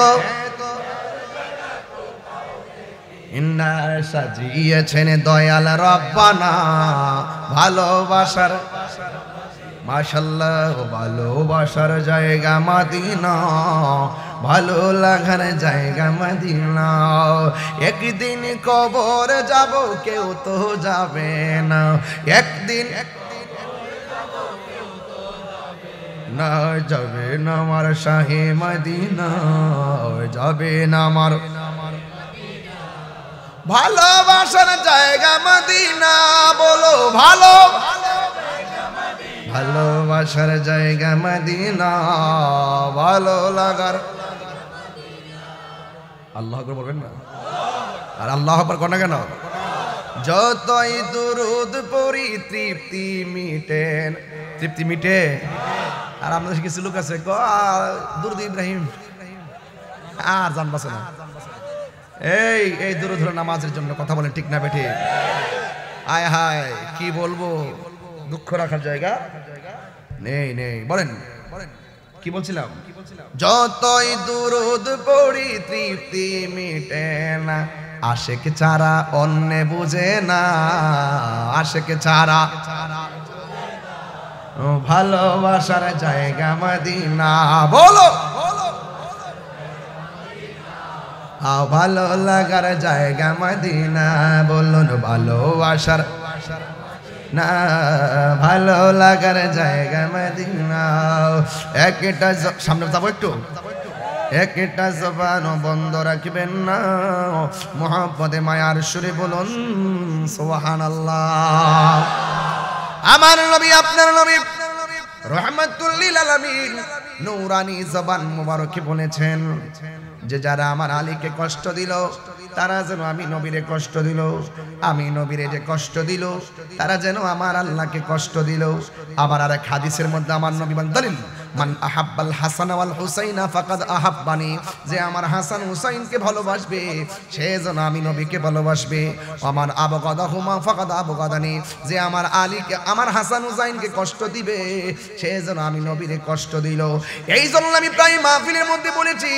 ইন্না সাজিয়েছেন দয়াল রব্বানা। ভালোবাসার মাশাআল্লাহ, ভালোবাসার জায়গা মদিনা, ভালো লাগার জায়গা মদিনা। একদিন কবর যাব, কেউ তো যাবে না। একদিন না যাবে না আমার শাহে মদিনা, যাবে না আমার ভালোবাসার জায়গা মদিনা। বলো ভালোবাসার জায়গা মদিনা, ভালো লাগার। আল্লাহ আকবার বলবেন না? আর আল্লাহ আকবার কোন কেন? যতই দুরুদ পড়ি তৃপ্তি মিটেন, তৃপ্তি মিটে। আর আমাদের কিছু লোক আছে দুরুদ ইব্রাহিম আর জানবাছে না। এই দুরুদ হলো নামাজের জন্য, কথা বলেন ঠিক না বেঠে? আয় হায় কি বলবো, দুঃখ রাখার জায়গা নেই নেই। বলেন কি বলছিলাম? যতই দুরুদ পড়ি তৃপ্তি মিটে না, আশেক ছাড়া অন্যে বুঝে না, আশেক ছাড়া ভালোবাসার জায়গা মদিনা। বলো ভালো লাগার জায়গা মদিনা, বলুন ভালোবাসার না, ভালো লাগার জায়গা মদিনা। একটা সামনে যাবো একটু, একটা জবান বন্ধ রাখবেন না, মুহাব্বতে মায়ার সুরে বলুন সুবহানাল্লাহ। আমার নবী আপনার নবী রাহমাতুল লিল আলামিন নূরানী জবান মুবারকে বলেছেন যে যারা আমার আলীকে কষ্ট দিল তারা যেন আমি নবীরে কষ্ট দিল, আমি নবীরে যে কষ্ট দিল তারা যেন আমার আল্লাহকে কষ্ট দিল। আবার আরেক হাদিসের মধ্যে আমার নবী বলেন দলিল মান আহাব্বাল হাসান ওয়াল হুসাইনা ফাকাদ আহাব্বানি, যে আমার হাসান হুসাইনকে ভালোবাসবে সে যেন আমি নবীকে ভালোবাসবে। আমার আবগাদাহুমা ফাকাদ আবগাদানি, যে আমার আলীকে আমার হাসান হুসাইনকে কষ্ট দিবে সে যেন আমি নবীরে কষ্ট দিল। এই জন্য আমি প্রায় মাহফিলের মধ্যে বলেছি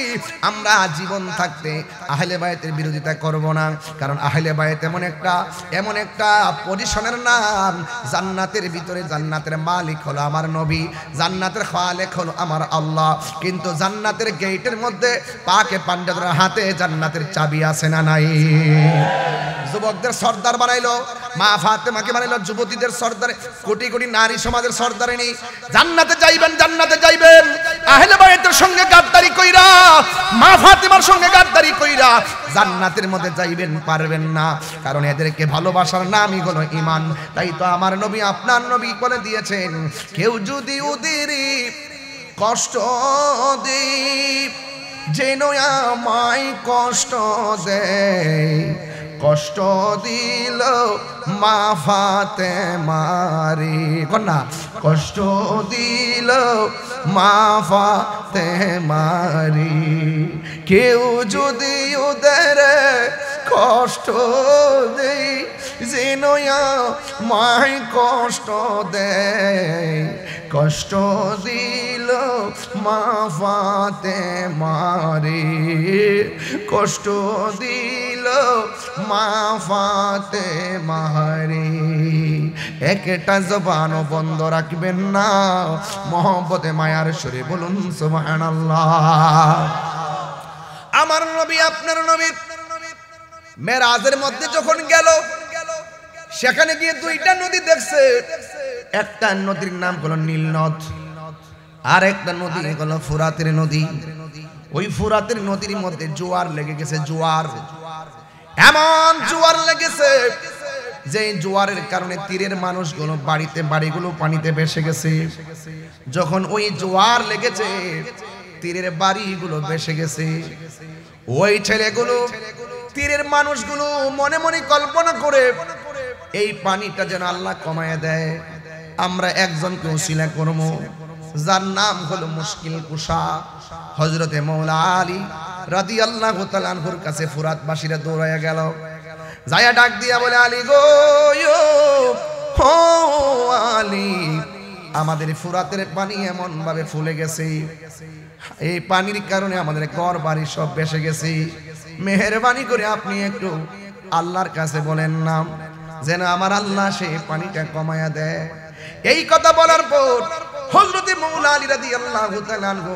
আমরা জীবন থাকতে আহলে বায়তের বিরোধিতা করব না, কারণ আহলে বায়ত এমন একটা পজিশনের নাম, জান্নাতের ভিতরে জান্নাতের মালিক হলো আমার নবী, জান্নাতের খালেক হলো আমার আল্লাহ, কিন্তু জান্নাতের গেটের মধ্যে পাকে পান্ডাদের হাতে জান্নাতের চাবি আছে না নাই? যুবকদের সর্দার বানাইলো, মা ফাতেমাকে বানাইলো যুবতীদের সর্দার, কোটি কোটি নারী সমাজের সর্দারিনী। জান্নাতে যাইবেন, জান্নাতে যাইবেন, আহলে বায়তের সঙ্গে গাদ্দারি কইরা, মা ফাতেমার সঙ্গে গাদ্দারি কইরা জান্নাতের মধ্যে যাইবেন পারবেন না, কারণ এদেরকে ভালোবাসার নামই হলো ঈমান। তাই তো আমার নবী আপনার নবী বলে দিয়েছেন কেউ যদি ওদেরই কষ্ট দেয় যেন আমায় কষ্ট দেয়, কষ্ট দিল মা ফাতেমারি, কন্যা কষ্ট দিল মা ফাতেমারি, কেউ যদি ওদের কষ্ট দেয় যেন আমায় কষ্ট দেয়, কষ্ট দিল মা ফাতেমারি, কষ্ট দিল মা ফাতেমারি। একটা জবান বন্ধ রাখবেন না, মহব্বতে মায়ার সুরে বলুন সুবহানাল্লাহ। আমার নবী আপনার নবী মেরাজের মধ্যে যখন গেল সেখানে গিয়ে দুইটা নদী দেখছে, একটা নদীর নাম হলো নীল নদ, আর একটা নদী হলো ফুরাতের নদী। ওই ফুরাতের নদীর মধ্যে জোয়ার লেগে গেছে, জোয়ার, এমন জোয়ার লেগেছে যে জোয়ারের কারণে তীরের মানুষগুলো বাড়িগুলো পানিতে ভেসে গেছে। যখন ওই জোয়ার লেগেছে তীরের বাড়িগুলো ভেসে গেছে, ওই ছেলেগুলো তীরের মানুষগুলো মনে মনে কল্পনা করে এই পানিটা যেন আল্লাহ কমায় দেয়, আমরা একজনকে উসিলা করব যার নাম হলো মুশকিল কুশা। হযরতে মাওলা আলী রাদিয়াল্লাহু তাআলা আনহুর কাছে ফুরাতবাসীরা দৌড়ায়া গেল, যায়া ডাক দিয়া বলে আলী গো ও আলী, আমাদের ফুরাতের পানি এমন ভাবে ফুলে গেছে, এই পানির কারণে আমাদের ঘর বাড়ি সব ভেসে গেছে, মেহেরবানি করে আপনি একটু আল্লাহর কাছে বলেন না যেন আমার আল্লাহ সেই পানিটা কমায়া দেয়। এই কথা বলার পর হযরতে মাওলা আলী রাদিয়াল্লাহু তাআলা আনহু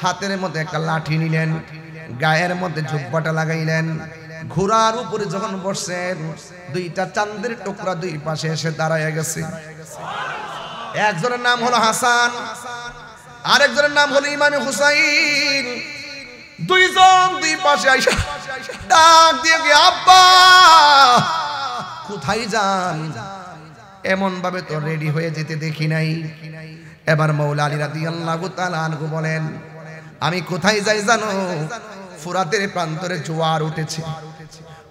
হাতের মধ্যে একটা লাঠি নিলেন, গায়ের মধ্যে জুব্বাটা লাগাইলেন, ঘোড়ার উপরে যখন বসছেন দুইটা চাঁদের টুকরা দুই পাশে এসে দাঁড়ায় গেছে। একজনের নাম হলো হাসান, আরেকজনের নাম হলো ইমামে হুসাইন। দুইজন দুই পাশে আইসা ডাক দিয়ে গিয়ে আব্বা কোথায় যান, এমন ভাবে তো রেডি হয়ে যেতে দেখি নাই। এবার মাওলা আলী রাদিয়াল্লাহু তাআলা আনহু বলেন আমি কোথায় যাই জানো, ফুরাতের প্রান্তরে জোয়ার উঠেছে,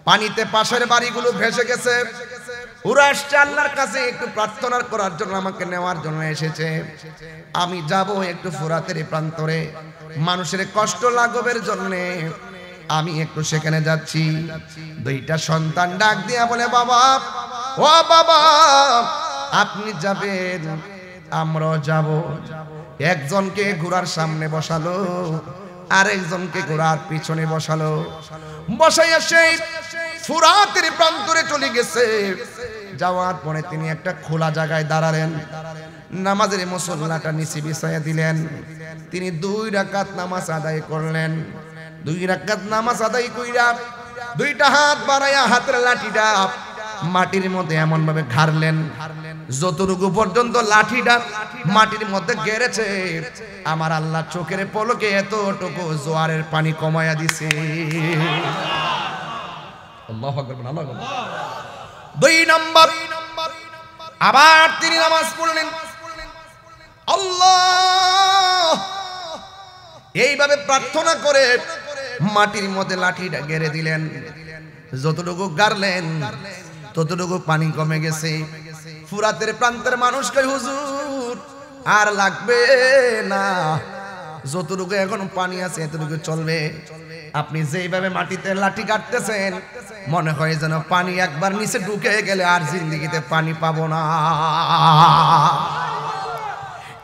পানিতে পাশের বাড়িগুলো ভেসে গেছে। ওরা আসছে আল্লাহর কাছে একটু প্রার্থনা করার জন্য, আমাকে নেওয়ার জন্য এসেছে। আমি যাব একটু ফুরাতের প্রান্তরে, মানুষের কষ্ট লাঘবের জন্যে আমি একটু সেখানে যাচ্ছি। দুইটা সন্তান ডাক দিয়া বলে, বাবা, ও বাবা, আপনি যাবেন, আমরাও যাব। একজনকে ঘোড়ার সামনে বসালো, আরেকজনকে ঘোড়ার পিছনে বসালো। বসাইয়া সেই ফুরাতের প্রান্তরে চলে গেছে। যাওয়ার পরে তিনি একটা খোলা জায়গায় দাঁড়ালেন, নামাজের মুসল্লাটা নিচে বিছাইয়া দিলেন। তিনি 2 রাকাত নামাজ আদায় করলেন। 2 রাকাত নামাজ আদায় কইরা দুইটা হাত বাড়াইয়া হাতের লাঠিটা মাটির মধ্যে এমন ভাবে ঘাড়লেন, যতটুকু পর্যন্ত লাঠিটা মাটির মধ্যে গেড়েছে, আমার আল্লাহ চোখের পলকে এতটুকু জোয়ারের পানি কমায়া দিছে। আল্লাহু আকবার, আল্লাহু আকবার। 2 নম্বর, আবার তিনি নামাজ পড়লেন, আল্লাহ, এইভাবে প্রার্থনা করে মাটির মধ্যে লাঠিটা গেড়ে দিলেন। যতটুকু গাড়লেন ততটুকু পানি কমে গেছে। ফুরাতের প্রান্তের মানুষ কয়, হুজুর আর লাগবে না, যতটুকু এখন পানি আছে এতটুকু চলবে। আপনি যেইভাবে মাটিতে লাঠি কাটতেছেন, মনে হয় যেন পানি একবার নিচে ঢুকে গেলে আর জিন্দেগিতে পানি পাবো না।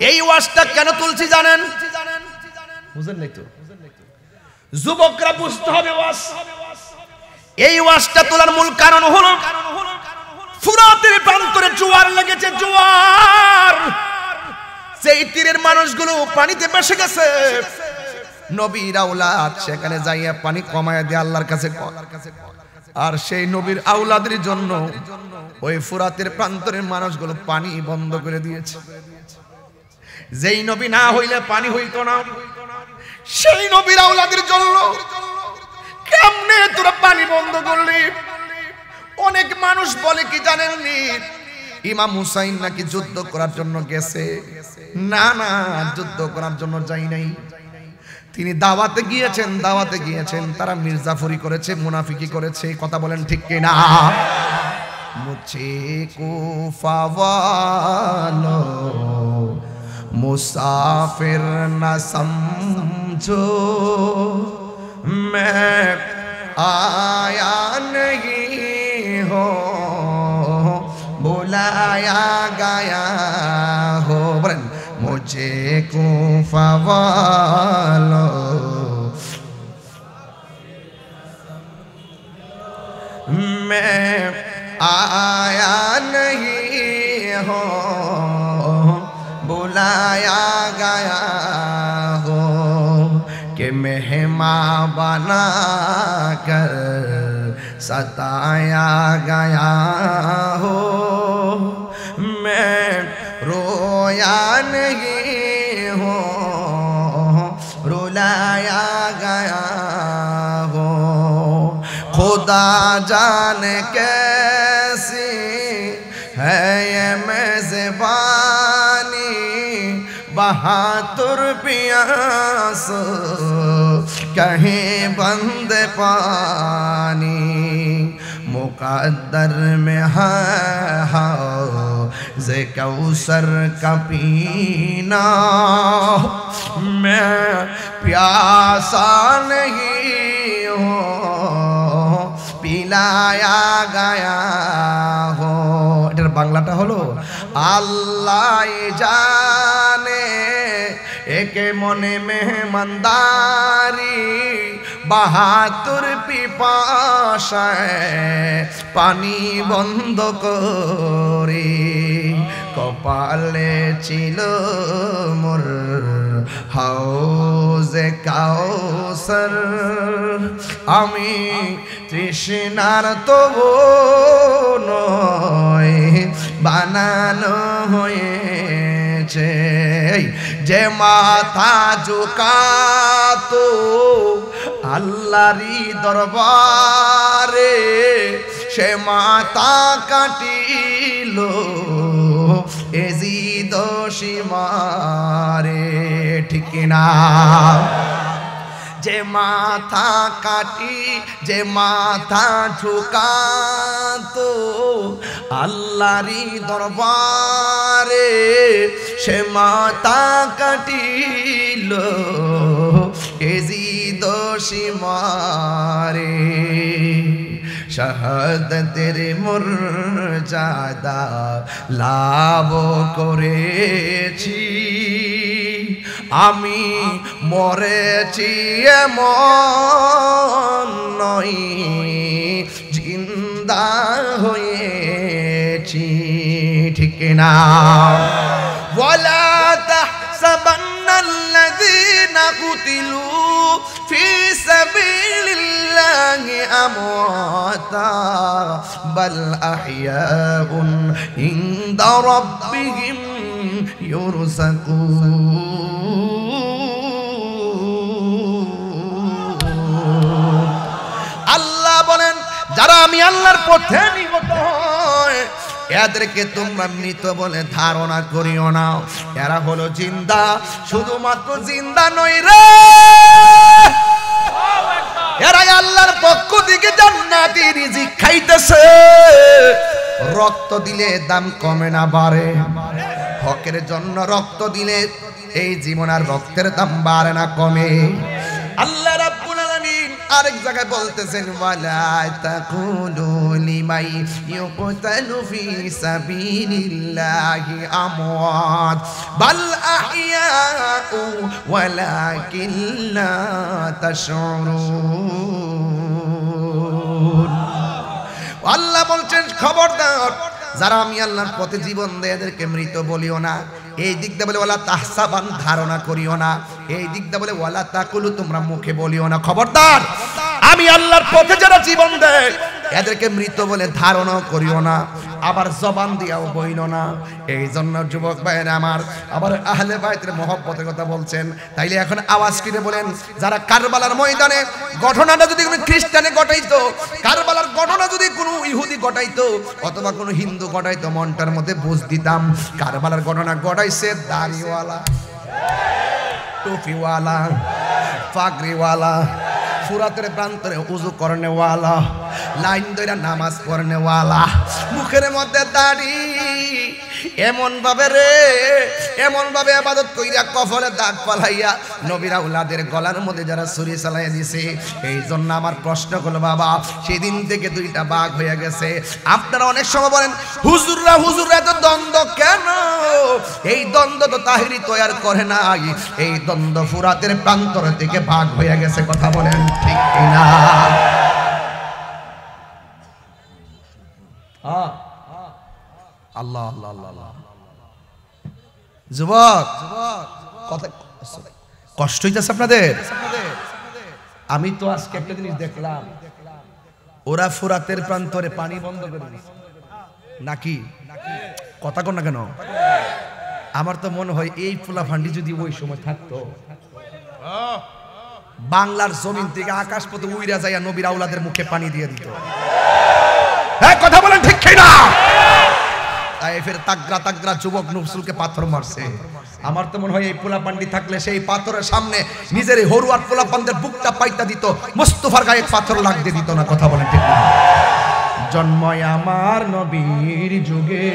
এই ওয়াজটা কেন তুলছি জানেন? বুঝেন নাই তো? যুবকরা বুঝতে হবে ওয়াজ। এই ওয়াজটা তোলার মূল কারণ হলো ফুরাতের প্রান্তরে জোয়ার লেগেছে, জোয়ার। সেই তীরের মানুষগুলো পানিতে ভেসে গেছে। নবীর আওলাদ সেখানে যাইয়া পানি কমায়া দিয়ে আল্লাহর কাছে, আর সেই নবীর আওলাদের জন্য ওই ফুরাতের প্রান্তরের মানুষগুলো পানি বন্ধ করে দিয়েছে। যেই নবী না হইলে পানি হইতো না, সেই নবীর আওলাদের জন্য কেমনে তোরা পানি বন্ধ করলি? অনেক মানুষ বলে কি জানেননি, ইমাম হুসাইন নাকি যুদ্ধ করার জন্য গেছে। না না, যুদ্ধ করার জন্য যাই নাই, তিনি দাওয়াতে গিয়েছেন। দাওয়াতে গিয়েছেন, তারা মির্জাফরি করেছে, মুনাফিকি করেছে। কথা বলেন ঠিক কিনা? মুঝে কুফা ওয়ালো মুসাফির না সমঝো, मैं आया नहीं हो बुलाया गया हो। बोलें, मुझे कूफा वालों मैं आया नहीं हो बुलाया गया हो, कि मेहमान बना कर सताया गया हो। मैं रोया नहीं हो रुलाया गया हो, खुदा जाने कैसी है ये मेज़बानी, बहादुर प्यास कहीं बंद पानी, मुकद्दर में है हौज़ कौसर का पीना, मैं प्यासा नहीं हूँ पिलाया गया हो। এটার বাংলাটা হলো, আল্লাহ জানে একে মনে মেহমানদারি, বাহাতুর পিপাসায় পানি বন্ধ করে কপালে ছিল মোর হাউজে কাউসার, আমি তৃষ্ণার তবু নয় বানানো হয়েছে, যে মাথা ঝুকাতো আল্লাহরই দরবারে সে মাথা কাটিল এজিদ সীমারে। ঠিক না? যে মাথা কাটি যে মাথা ঝুকাতো আল্লাহরই দরবারে সে মাথা কাটিল এজিদ সীমারে শাহাদাতের মর্যাদা লাভ করেছি আমি মরেছি এমন নয় জিন্দা হয়েছি ঠিক না ওয়ালা তাহসাবান্নাল্লাযীনা কুতিলু ফি সাবিলিল্লাহি আমওয়াতা বাল আহইয়াউন ইনদা রাব্বিহিম ইউরযাকুন। আল্লাহ বলেন যারা আমি আল্লাহর পথে নিহত হয় এদেরকে তোমরা মৃত বলে ধারণা করিও না, এরা হলো জিন্দা। শুধুমাত্র জিন্দা নয় রে, এরা আল্লাহর পক্ষ থেকে জান্নাতি রিজিক খাইতেছে। রক্ত দিলে দাম কমে না বাড়ে, হকের জন্য রক্ত দিলে এই জীবন আর রক্তের দাম বাড়ে না কমে। আল্লাহ রাব্বুল আলামিন আরেক জায়গায় বলতেছেন ওয়ালা তাকুলু লিমাই ইউকতালু ফি সাবিলিল্লাহি আমওয়াত বাল আহইয়াউ ওয়ালাকিন লা তাশউরুন। আল্লাহ বলছেন খবরদার যারা আমি আল্লাহর পথে জীবন দেয় এদেরকে মৃত বলিও না। এই দিক দিয়ে বলে ওয়ালা তাহসাবান ধারণা করিও না, এই দিক দিয়ে বলে ওয়ালা তাকুলু তোমরা মুখে বলিও না। খবরদার আমি আল্লাহর পথে যারা জীবন দেয় এদেরকে মৃত বলে ধারণা করিও না, আবার জবান দিয়াও বইল না। এই জন্য যুবক ভাইয়েরা আমার আবার আহলে বাইতের মহব্বতের কথা বলছেন, তাইলে এখন আওয়াজ করে বলেন যারা কারবালার ময়দানে ঘটনাটা যদি কোনো খ্রিস্টানে ঘটাইতো, কারবালার ঘটনা যদি কোনো ইহুদি ঘটাইতো অথবা কোনো হিন্দু ঘটাইতো, মনটার মধ্যে বুঝ দিতাম কারবালার ঘটনা ঘটাইছে দাড়িওয়ালা, টুপিওয়ালা, পাগড়িওয়ালা, ফুরাতের প্রান্তরে উজু করনেওয়ালা, লাইন ধরে নামাজ পড়নেওয়ালা, মুখের মধ্যে দাড়ি, এমন ভাবে রে এমন ভাবে ইবাদত কইরা কফলে দাগ পালাইয়া নবীর আওলাদের গলার মধ্যে যারা ছুরি চালাইয়া দিছে। এই জন্য আমার প্রশ্ন হলো বাবা সেদিন থেকে দুইটা ভাগ হয়ে গেছে। আপনারা অনেক সময় বলেন হুজুররা এত দ্বন্দ্ব কেন? এই দ্বন্দ্ব তো তাহিরি তৈয়ার করে নাই, এই দ্বন্দ্ব ফুরাতের প্রান্তর থেকে ভাগ হয়ে গেছে। কথা বলেন ঠিক কিনা? আল্লাহ আল্লাহ আল্লাহ। যুবক কথা কষ্ট হইতেছে আপনাদের? আমি তো আজকে একটা জিনিস দেখলাম, ওরা ফুরাতের প্রান্তরে পানি বন্ধ করে দিয়েছে নাকি? কথা কর না কেন? আমার তো মনে হয় এই ফুলা ফান্ডি যদি ওই সময় থাকতো বাংলার জমিন থেকে আকাশ পথে উইরা যাইয়া নবীর আওলাদের মুখে পানি দিয়ে দিত। হ্যাঁ কথা বলেন ঠিক কিনা? তাইফের তাগরা যুবক নফসুলকে পাথর মারছে। আমার তো মনে হয় এই পোলা পান্ডি থাকলে সেই পাথরের সামনে নিজের হরুয়ার পোলা পান্ডের বুকটা পাইতা দিত, মোস্তফার গায়ে পাথর লাগতে দিত না। কথা বলেন ঠিক না? জন্ম আমার নবীর যুগে।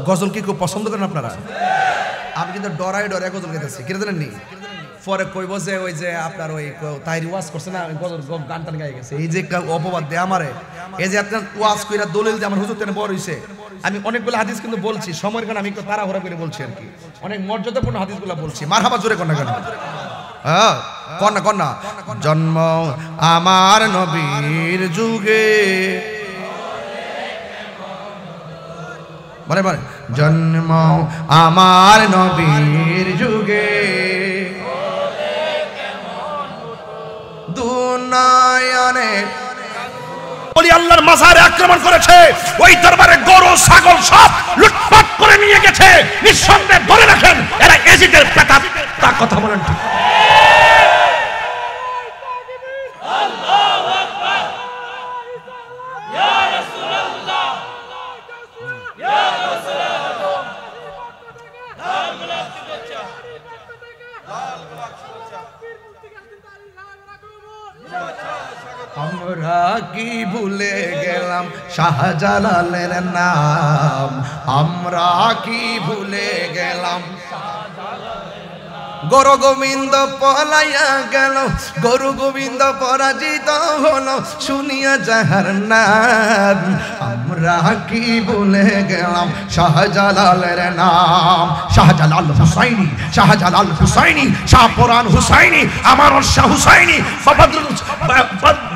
গজল কি খুব পছন্দ করেন আপনারা? আমি কিন্তু ডরাই গজল গাইতেছি, কি জানেন নি? পরে কইব যে ওই যে আপনার ওই তাইরি ওয়াজ করছে না, গজল গান টান গাই গেছে। এই যে অপবাদ দেয় আমারে, এই যে আপনার ওয়াজ কইরা দলিল যে আমার হুজুর তেনে বড় হইছে। আমি অনেকগুলো হাদিস কিন্তু বলছি, সময়ের কারণে আমি একটু তাড়াহুড়া করে বলছি আর কি। অনেক মর্যাদাপূর্ণ হাদিসগুলো বলছি। মারহাবা জোরে কন্যা কেন? হ্যাঁ কন্যা। জন্ম আমার নবীর যুগে, বলে জন্ম আমার নবীর যুগে, দুনিয়ানে বলি আল্লাহর মাজারে আক্রমণ করেছে, ওই দরবারে গরু ছাগল সব লুটপাট করে নিয়ে গেছে। নিঃসন্দেহে বলে রাখেন এরা এজিদের প্রেতাত্মা। তার কথা বলেন ঠিক? আমরা কি ভুলে গেলাম শাহজালালের নাম, আমরা কি ভুলে গেলাম। গরু গোবিন্দ পলাইয়া গেল, গরু গোবিন্দ পরাজিত হলো শুনিয়া যাহার নাম, আমরা কি ভুলে গেলাম শাহজালালের নাম। শাহজালাল হুসাইনি, শাহজালাল হুসাইনি, শাহপুরান হুসাইনি, আমার শাহ হুসাইনি,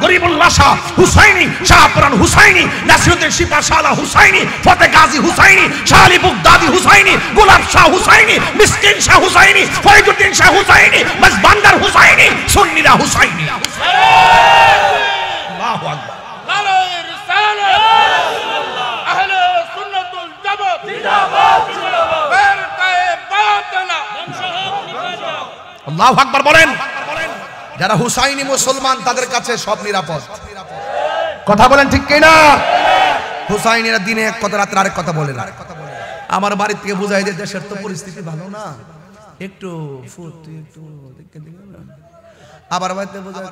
গরিবুল্লাহ শাহ হুসাইনি, শাহপুরান হুসাইনি, নাসিরুদ্দিন শিপাশালা হুসাইনি, ফতে গাজী হুসাইনি, শাহ আলী বুগদাদি হুসাইনি, গোলাপ শাহ হুসাইনি, মিসকিন শাহ হুসাইনি, ফরিদুদ্দিন শাহ হুসাইনি, মজবান্দার হুসাইনি, সুন্নিরা হুসাইনি। আল্লাহু আকবার। নারায়ে রিসালাত, আহলে সুন্নাতুল জামাত জিন্দাবাদ, ফিরকায়ে বাতিলা। আল্লাহু আকবার বলেন। যারা হুসাইনি মুসলমান তাদের কাছে সব নিরাপদ। কথা বলেন ঠিক কিনা? হুসাইনিরা দিনে এক কথা রাতে আরেক কথা বলে না। আমার বাড়ি থেকে বুঝাই যে দেশের তো পরিস্থিতি ভালো না, একটু একটু আবার বাড়িতে বোঝাই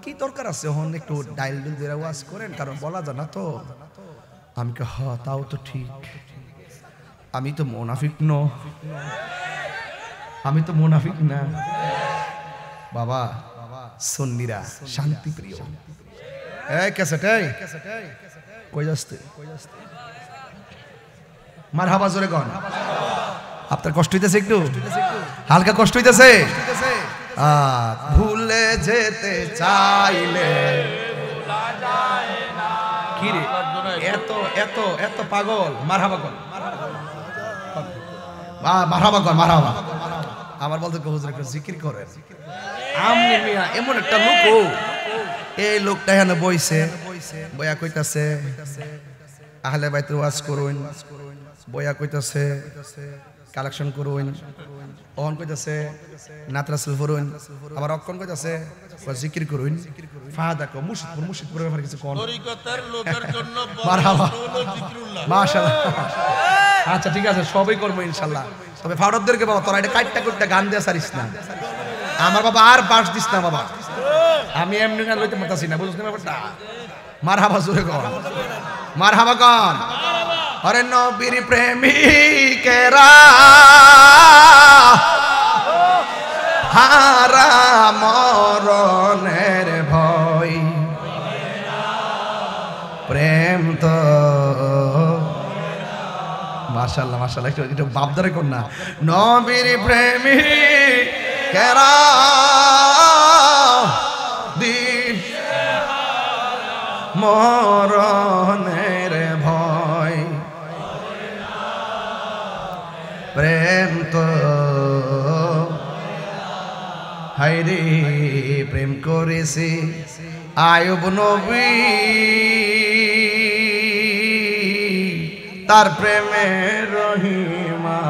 কি দরকার আছে হন একটু ডাইল ডুল দিয়ে ওয়াজ করেন, কারণ বলা যায় না তো। আমি হ তাও তো ঠিক, আমি তো মুনাফিক ন, আমি তো মুনাফিক না বাবা। সুন্নিরা শান্তি প্রিয়। এই ক্যাসেট এই কই যাচ্ছে? মারহাবা জোরে কোন। আপনার কষ্ট হইতেছে? একটু হালকা কষ্ট হইতেছে? ভুলে যেতে চাইলে কি রে এত এত এত পাগল? মারহাবা কোন, মারহাবা কোন, মারহাবা। আমার বলতে হুজুর একটু জিকির করে। আমনি মিয়া এমন একটা লোক, এই লোকটা এখানে বইছে, বইয়া কইতাছে আহলে বাইতের ওয়াজ করুন, বইয়া কইতাছে কালেকশন করুন, অহন কইতাছে নাত রাসূল পড়ুন, আবার অক্ষণ কইতাছে জিকির করুন। ফাদা কো মুর্শিদপুর, মুর্শিদপুরের ব্যাপারে কিছু কোন তরিকতের লোকের জন্য মারহাবা হলো জিকিরুল্লাহ। মাশাআল্লাহ। আচ্ছা ঠিক আছে, সবই করব ইনশাআল্লাহ। তবে ফাউডারদেরকে বাবা তোরা এটা কাটটা কুটটা গান দিয়ে সারিস না। আমার বাবা আর বাস দিস না বাবা, আমি এমনি গান লইতে পারতাছি না, বুঝছ না ব্যাপারটা। মারহাবা জোরে কর, মারহাবা কর। আরে নবীর প্রেমিকেরা হারা মরণের ভয়, প্রেম তো মাশাআল্লাহ মাশাআল্লাহ। একটু বাপদারে কর না। নবীর প্রেমিকেরা দিন মরণের ভয়, প্রেম তো হায়রে প্রেম করেছে আয়ুব নবী, তার প্রেমে রহিমা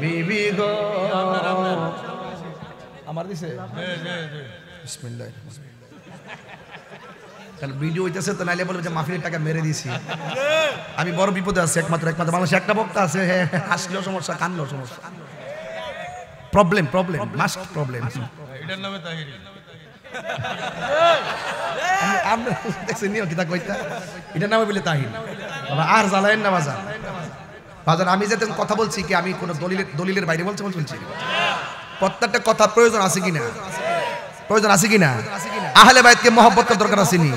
বিবি গো। আমার দিছে বিসমিল্লাহ। কারণ ভিডিও হইতেছে তো, নাইলে বলবে যে মাহফিলের টাকা মেরে দিছি। আমি বড় বিপদে আছি। একমাত্র বাংলাদেশে একটা বক্তা আছে, হাসলেও সমস্যা, কানলেও সমস্যা। Problem problem must problem. এটার নামে তাহিরি। আমরা দেখছি নিও কিতা কইতা, এটার নামে বলে তাহির। আর জ্বালায়েন না বাজার। বাজার আমি যে কথা বলছি কি আমি কোনো দলিলের বাইরে বলছি? প্রত্যেকটা কথা প্রয়োজন আছে কিনা? প্রয়োজন আছে কিনা? আহলে বাইতকে মহব্বত করার দরকার আছে নি?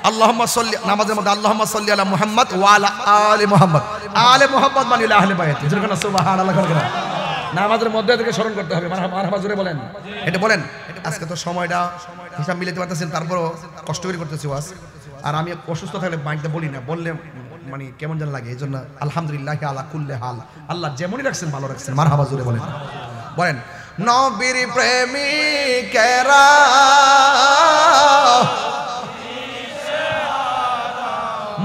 আল্লাহুম্মা সাল্লি, নামাজের মধ্যে আল্লাহুম্মা সাল্লি আলা মুহাম্মদ ওয়া আলা আলি মুহাম্মদ। আলে মুহাম্মদ মানে হলো আহলে বাইত। যেরকম সুবহানাল্লাহ করে নামাজের মধ্যে থেকে স্মরণ করতে হবে। মারহাবা জোরে বলেন। এটা বলেন। আজকে তো সময়টা হিসাব মিলাতে পারতেছেন, তারপরও কষ্ট করে করতেছি ওয়াজ। আর আমি অসুস্থ থাকলে মাইকটা বলি না, বললে মানে কেমন যেন লাগে। এই জন্য আলহামদুলিল্লাহ আলা কুল্লি হাল, আল্লাহ যেমনই রাখছেন ভালো রাখছেন। মারহাবা জোরে বলেন। বলেন নবীর প্রেমিকেরা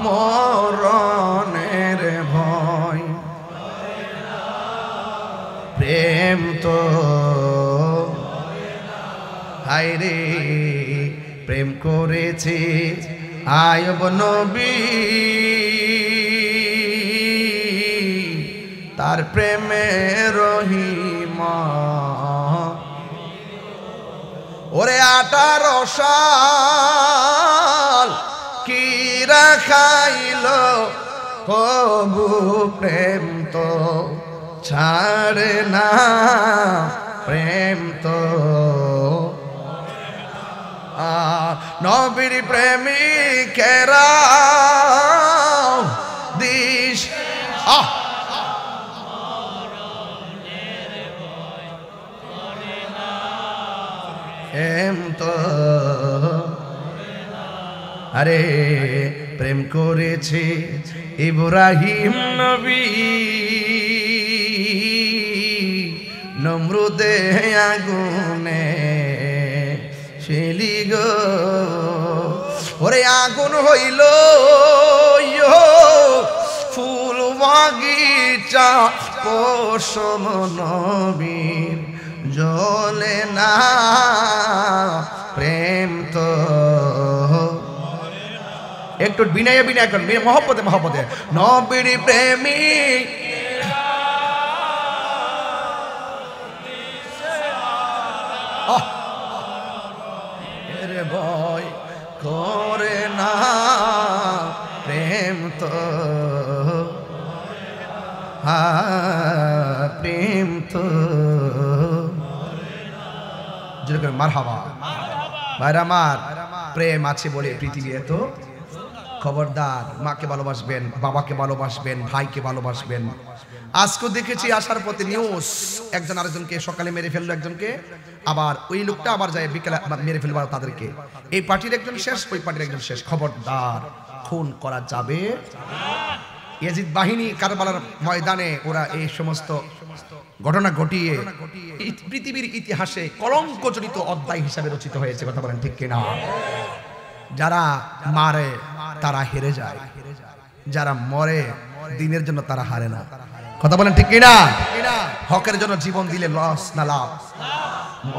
মরণের ভয়, প্রেম তো হায়রে প্রেম করেছে আয়ুব নবী, তার প্রেমে রহিমা। ওরে ওরে 18 সাল কি রাখাইল তবু প্রেম তো ছাড়ে না, প্রেম তো নবীর প্রেমিকেরা দিশ প্রেম তো আরে প্রেম করেছে ইব্রাহিম নবী নমরুদে আগুনে শেলি গো, ওরে আগুন হইল ফুল বাগিচা পশম নবীর জ্বলে না, প্রেম তো একটু বিনয়ে বিনয় করেন, মহব্বতে মহব্বতে নবীর প্রেমিক ভয় করে না, প্রেম তো প্রেম তো যেরকম মারহাবা ভাইরা আমার, প্রেম আছে বলে পৃথিবী এত, খবরদার মাকে ভালোবাসবেন, বাবাকে ভালোবাসবেন, ভাইকে ভালোবাসবেন। আজকে দেখেছি আসার পথে নিউজ, একজন আরেকজনকে সকালে মেরে ফেললো একজনকে, আবার ওই লোকটা আবার যায় বিকেলে মেরে ফেলবো তাদেরকে। এই পার্টির একজন শেষ, ওই পার্টির একজন শেষ। খবরদার, খুন করা যাবে। ইয়াজিদ বাহিনী কারবালার ময়দানে ওরা এই সমস্ত ঘটনা ঘটিয়ে পৃথিবীর ইতিহাসে কলঙ্কজনিত অধ্যায় হিসাবে রচিত হয়েছে। কথা বলেন ঠিক কিনা? যারা মারে তারা হেরে যায়, যারা মরে দিনের জন্য তারা হারে না। কথা বলেন ঠিক কিনা? হকের জন্য জীবন দিলে লস না লাভ?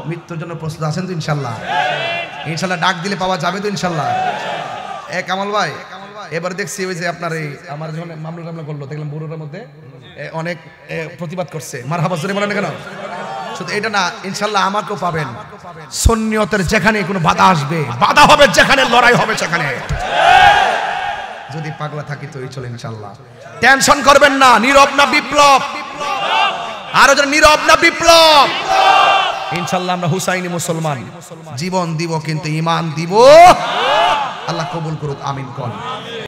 মৃত্যুর জন্য প্রস্তুত আছেন তো ইনশাল্লাহ? ইনশাল্লাহ ডাক দিলে পাওয়া যাবে তো ইনশাল্লাহ? কামাল ভাই, এবার দেখছি ওই যে আপনার এই আমার যখন মামলা করলো, দেখলাম বড়ুরার মধ্যে অনেক প্রতিবাদ করছে। মারহাবা জোরে বলেন কেন? শুধু এটা না, ইনশাল্লাহ আমাকেও পাবেন। সুন্নিয়তের যেখানে কোনো বাধা আসবে, বাধা হবে যেখানে, লড়াই হবে সেখানে। যদি পাগলা থাকি তো এই চলে ইনশাল্লাহ। টেনশন করবেন না। নীরব না বিপ্লব? আরো যেন নীরব না বিপ্লব? ইনশাল্লাহ আমরা হুসাইনি মুসলমান, জীবন দিব কিন্তু ঈমান দিব। আল্লাহ কবুল করুক, আমিন কোন।